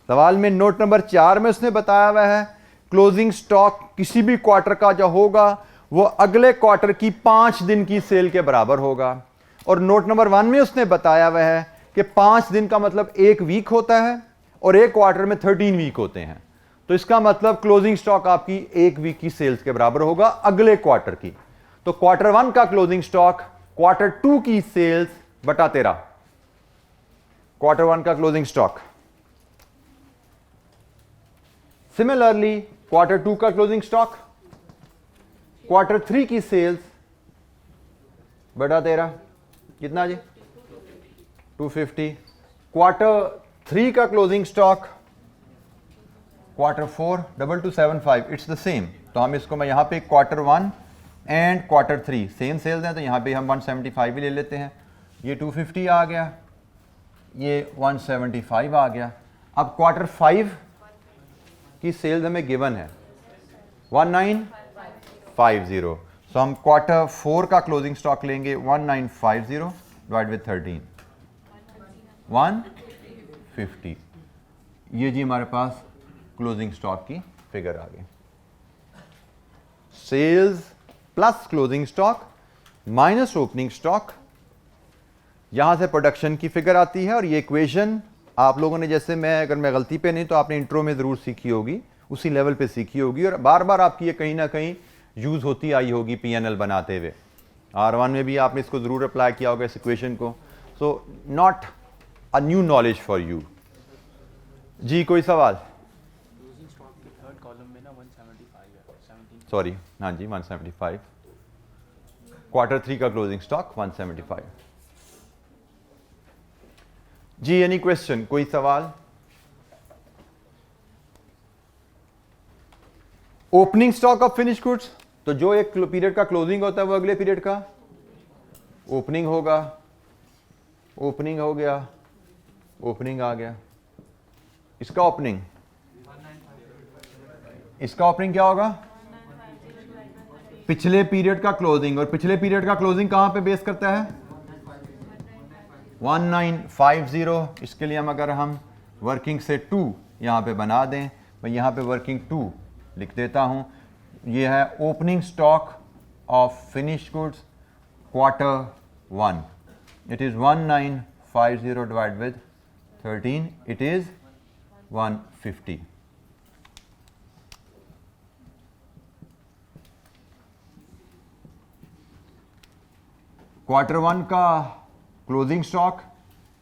सवाल में नोट नंबर 4 में उसने बताया हुआ है क्लोजिंग स्टॉक किसी भी क्वार्टर का जो होगा वो अगले क्वार्टर की 5 दिन की सेल के बराबर होगा। और नोट नंबर 1 में उसने बताया हुआ है कि 5 दिन का मतलब 1 वीक होता है, और एक क्वार्टर में 13 वीक होते हैं। तो इसका मतलब क्लोजिंग स्टॉक आपकी 1 वीक की सेल्स के बराबर होगा अगले क्वार्टर की। तो क्वार्टर 1 का क्लोजिंग स्टॉक क्वार्टर 2 की सेल्स बटा 13, क्वार्टर 1 का क्लोजिंग स्टॉक। सिमिलरली क्वार्टर 2 का क्लोजिंग स्टॉक, क्वार्टर 3 की सेल्स बटा 13 कितना जी 250, क्वार्टर 3 का closing stock, quarter 4 2275, it's the same. तो हम इसको मैं यहाँ पे quarter 1 and quarter 3 same sales हैं तो यहाँ पे हम 175 ही ले लेते हैं। ये 250 आ गया, ये 175 आ गया। अब क्वार्टर 5 की सेल्स हमें गिवन है 1950, सो हम क्वार्टर 4 का क्लोजिंग स्टॉक लेंगे 1950 डिवाइड विद 13 150। ये जी हमारे पास क्लोजिंग स्टॉक की फिगर आ गई। Sales plus closing stock minus opening stock, यहां से प्रोडक्शन की फिगर आती है। और ये इक्वेशन आप लोगों ने जैसे अगर मैं गलती पे नहीं तो आपने इंट्रो में जरूर सीखी होगी, उसी लेवल पे सीखी होगी और बार बार आपकी ये कहीं ना कहीं यूज होती आई होगी पीएनएल बनाते हुए। R1 में भी आपने इसको जरूर अप्लाई किया होगा इस इक्वेशन को। So not a new knowledge for you. जी कोई सवाल? सॉरी, हाँ जी 175, क्वार्टर 3 का क्लोजिंग स्टॉक 175। जी एनी क्वेश्चन, कोई सवाल? Opening stock of finish goods, तो जो एक पीरियड का क्लोजिंग होता है वो अगले पीरियड का ओपनिंग होगा। ओपनिंग हो गया, ओपनिंग आ गया, इसका ओपनिंग, इसका ओपनिंग क्या होगा? पिछले पीरियड का क्लोजिंग। और पिछले पीरियड का क्लोजिंग कहां पे बेस करता है? 1950। इसके लिए हम अगर हम वर्किंग से 2 यहां पे बना दें, मैं यहां पे वर्किंग 2 लिख देता हूं। ये है opening stock of finish goods quarter 1, it is 1950 divide with 13, it is 150। Quarter 1 का closing stock,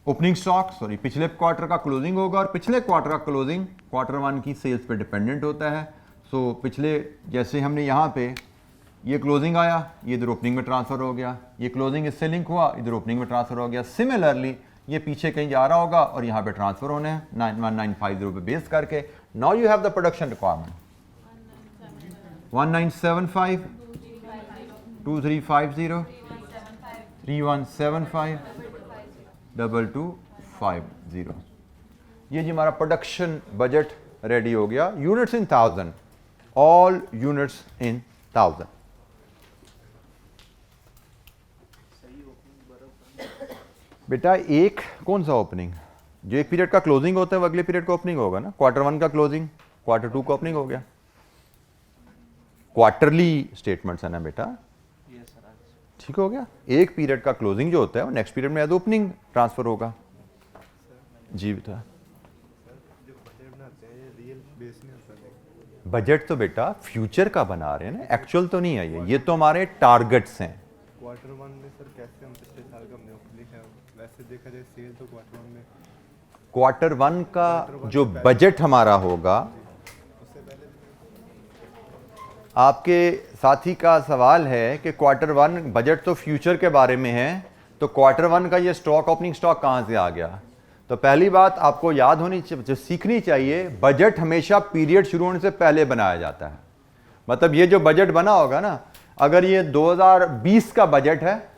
opening stock sorry, पिछले क्वार्टर का क्लोजिंग होगा और पिछले क्वार्टर का क्लोजिंग क्वार्टर 1 की सेल्स पे डिपेंडेंट होता है। सो पिछले जैसे हमने यहाँ पे ये क्लोजिंग आया, ये इधर ओपनिंग में ट्रांसफर हो गया, ये क्लोजिंग इससे लिंक हुआ, इधर ओपनिंग में ट्रांसफर हो गया। सिमिलरली ये पीछे कहीं जा रहा होगा और यहाँ पे ट्रांसफर होने हैं 1950 पे बेस करके। Now you have the production requirement 1975, 2350, 3175, 2250। ये जी हमारा प्रोडक्शन बजट रेडी हो गया। Units in 1000, all units in 1000। बेटा एक कौन सा ओपनिंग? जो एक पीरियड का क्लोजिंग होता है वो अगले पीरियड का ओपनिंग होगा ना। क्वार्टर 1 का क्लोजिंग क्वार्टर 2 का ओपनिंग हो गया। क्वार्टरली स्टेटमेंट्स है ना बेटा, ठीक हो गया। एक पीरियड का क्लोजिंग जो होता है वो नेक्स्ट पीरियड में एज ओपनिंग ट्रांसफर होगा। जी बेटा, बजट तो बेटा फ्यूचर का बना रहे हैं ना, एक्चुअल तो नहीं है ये तो हमारे टारगेट्स हैं। क्वार्टर 1 में सर कैसे हम पिछले साल का हमने लिखा है, वैसे देखा जाए सेल तो क्वार्टर 1 में, क्वार्टर 1 का जो बजट हमारा होगा, आपके साथी का सवाल है कि क्वार्टर 1 बजट तो फ्यूचर के बारे में है, तो क्वार्टर 1 का ये स्टॉक ओपनिंग स्टॉक कहाँ से आ गया? तो पहली बात आपको याद होनी चाहिए, सीखनी चाहिए, बजट हमेशा पीरियड शुरू होने से पहले बनाया जाता है। मतलब ये जो बजट बना होगा ना, अगर ये 2020 का बजट है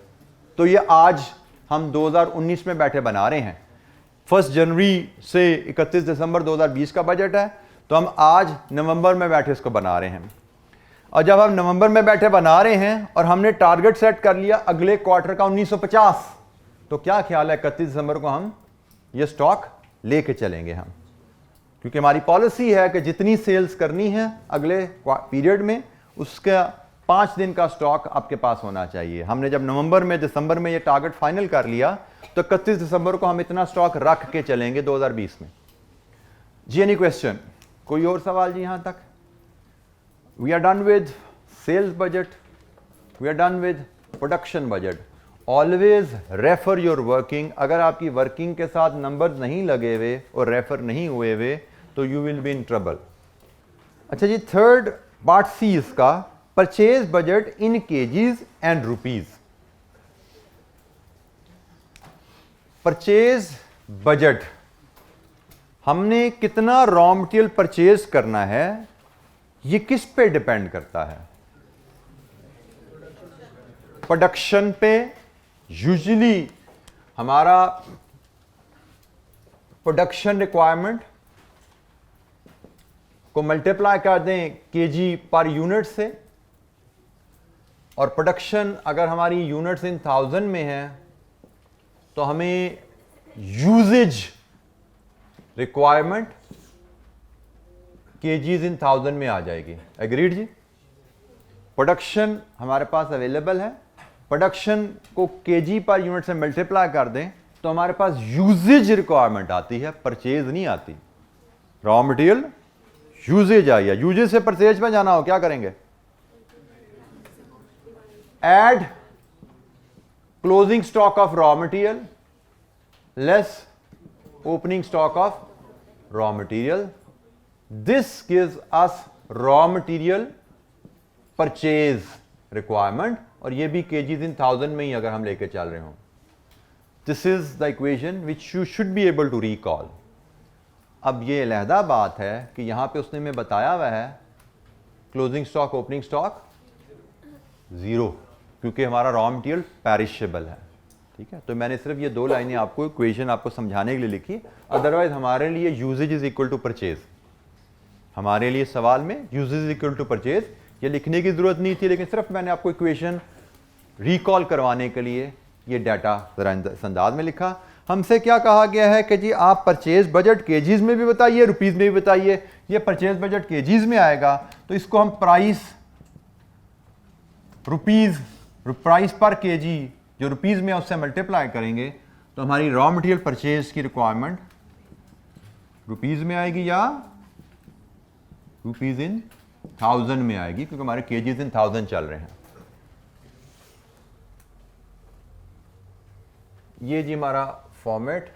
तो ये आज हम 2019 में बैठे बना रहे हैं। 1 जनवरी से 31 दिसंबर 2020 का बजट है, तो हम आज नवंबर में बैठे इसको बना रहे हैं। और जब हम नवंबर में बैठे बना रहे हैं और हमने टारगेट सेट कर लिया अगले क्वार्टर का 1950, तो क्या ख्याल है 31 दिसंबर को हम ये स्टॉक लेके चलेंगे हम, क्योंकि हमारी पॉलिसी है कि जितनी सेल्स करनी है अगले पीरियड में उसका 5 दिन का स्टॉक आपके पास होना चाहिए। हमने जब नवंबर में दिसंबर में ये टारगेट फाइनल कर लिया तो 31 दिसंबर को हम इतना स्टॉक रख के चलेंगे 2020 में। जी एनी क्वेश्चन, कोई और सवाल जी यहां तक? We are done with sales budget, we are done with production budget. Always refer your working. अगर आपकी वर्किंग के साथ नंबर नहीं लगे हुए और रेफर नहीं हुए हुए तो you will be in trouble. अच्छा जी, थर्ड पार्ट सी इसका, purchase budget in KGs and rupees. Purchase budget, हमने कितना रॉ मटेरियल परचेज करना है, ये किस पे डिपेंड करता है? प्रोडक्शन पे। यूजुअली हमारा प्रोडक्शन रिक्वायरमेंट को मल्टीप्लाई कर दें केजी पर यूनिट से, और प्रोडक्शन अगर हमारी यूनिट्स इन 1000 में है तो हमें यूजेज रिक्वायरमेंट केजीज इन 1000 में आ जाएगी। एग्रीड जी? प्रोडक्शन हमारे पास अवेलेबल है, प्रोडक्शन को केजी पर यूनिट से मल्टीप्लाई कर दें तो हमारे पास यूजेज रिक्वायरमेंट आती है, परचेज नहीं आती। रॉ मटेरियल यूजेज आई है, यूजेज से परचेज में जाना हो क्या करेंगे? Add closing stock of raw material less opening stock of raw material, this gives us raw material purchase requirement, और ये भी केजीज इन 1000 में ही अगर हम लेके चल रहे हों। This is the equation which you should be able to recall. अब ये अलहदा बात है कि यहां पे उसने में बताया हुआ है क्लोजिंग स्टॉक ओपनिंग स्टॉक 0, क्योंकि हमारा रॉ मटेरियल पेरिशेबल है। ठीक है, तो मैंने सिर्फ ये 2 लाइनें आपको इक्वेशन आपको समझाने के लिए लिखी, अदरवाइज हमारे लिए usages is equal to purchase, हमारे लिए सवाल में usages is equal to purchase ये लिखने की जरूरत नहीं थी, लेकिन सिर्फ मैंने आपको इक्वेशन रिकॉल करवाने के लिए ये डाटा जरा इस अंदाज में लिखा। हमसे क्या कहा गया है कि जी आप परचेज बजट केजीज में भी बताइए, रुपीज में भी बताइए। ये परचेज बजट केजीज में आएगा तो इसको हम प्राइस रुपीज, प्राइस पर केजी जो रुपीज में उससे मल्टीप्लाई करेंगे तो हमारी रॉ मटेरियल परचेज की रिक्वायरमेंट रुपीज में आएगी या रुपीज इन 1000 में आएगी, क्योंकि हमारे केजीज इन 1000 चल रहे हैं। ये जी हमारा फॉर्मेट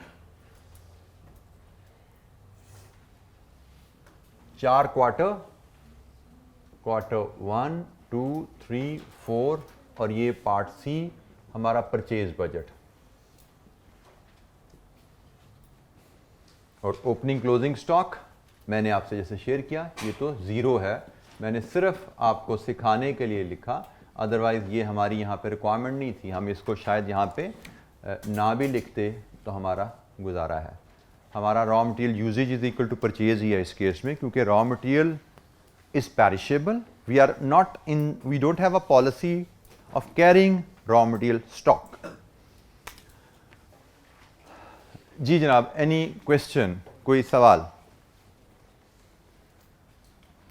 4 क्वार्टर 1, 2, 3, 4 और ये पार्ट सी हमारा परचेज बजट, और ओपनिंग क्लोजिंग स्टॉक मैंने आपसे जैसे शेयर किया ये तो 0 है, मैंने सिर्फ आपको सिखाने के लिए लिखा, अदरवाइज ये हमारी यहाँ पे रिक्वायरमेंट नहीं थी। हम इसको शायद यहाँ पे ना भी लिखते तो हमारा गुजारा है। हमारा raw material usages is equal to purchase ही है इस केस में, क्योंकि raw material is perishable, we are not in, we don't have a policy of carrying raw material stock. जी जनाब, एनी क्वेश्चन, कोई सवाल?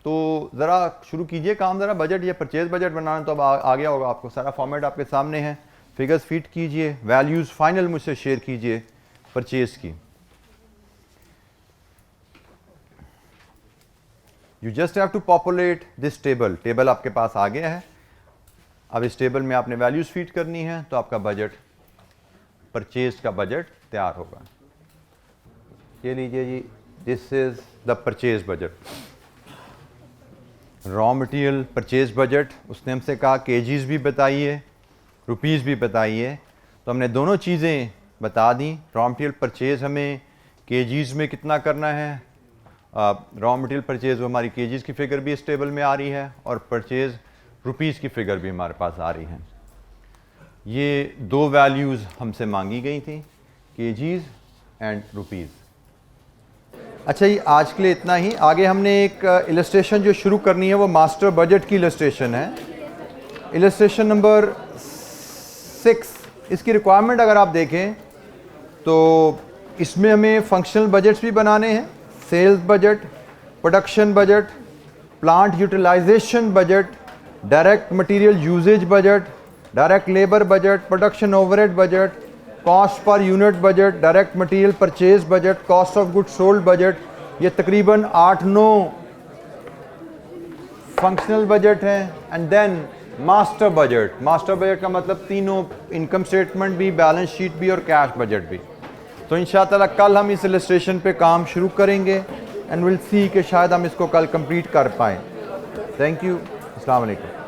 तो ज़रा शुरू कीजिए काम, ज़रा बजट या परचेज बजट बनाना तो अब आ गया होगा आपको, सारा फॉर्मेट आपके सामने है। फिगर्स फीड कीजिए, वैल्यूज़ फाइनल मुझसे शेयर कीजिए परचेज की। You just have to populate this table, table आपके पास आ गया है। अब इस टेबल में आपने वैल्यूज़ फीड करनी है तो आपका बजट, परचेज का बजट तैयार होगा। ये लीजिए जी, this is the purchase budget, raw material purchase budget. उसने हमसे कहा केजीज भी बताइए, रुपीज़ भी बताइए, तो हमने दोनों चीज़ें बता दी। रॉ मटेरियल परचेज हमें केजीज में कितना करना है, रॉ मटेरियल परचेज वो हमारी केजीज की फिगर भी इस टेबल में आ रही है, और परचेज रुपीज़ की फिगर भी हमारे पास आ रही है। ये 2 वैल्यूज़ हमसे मांगी गई थी, केजीज एंड रुपीज़। अच्छा जी, आज के लिए इतना ही। आगे हमने एक इलस्ट्रेशन जो शुरू करनी है वो मास्टर बजट की इलस्ट्रेशन है, इलस्ट्रेशन नंबर 6। इसकी रिक्वायरमेंट अगर आप देखें तो इसमें हमें फंक्शनल बजट्स भी बनाने हैं, sales budget, production budget, plant utilisation budget, direct material usages budget, direct labour budget, production overhead budget, cost per unit budget, direct material purchase budget, cost of goods sold budget. ये तकरीबन 8-9 फंक्शनल बजट हैं। And then master budget, master budget का मतलब तीनों, इनकम स्टेटमेंट भी, बैलेंस शीट भी और कैश बजट भी। तो इंशाअल्लाह कल हम इस इलस्ट्रेशन पे काम शुरू करेंगे। एंड विल सी कि शायद हम इसको कल कंप्लीट कर पाएँ। Thank you. अस्सलाम वालेकुम।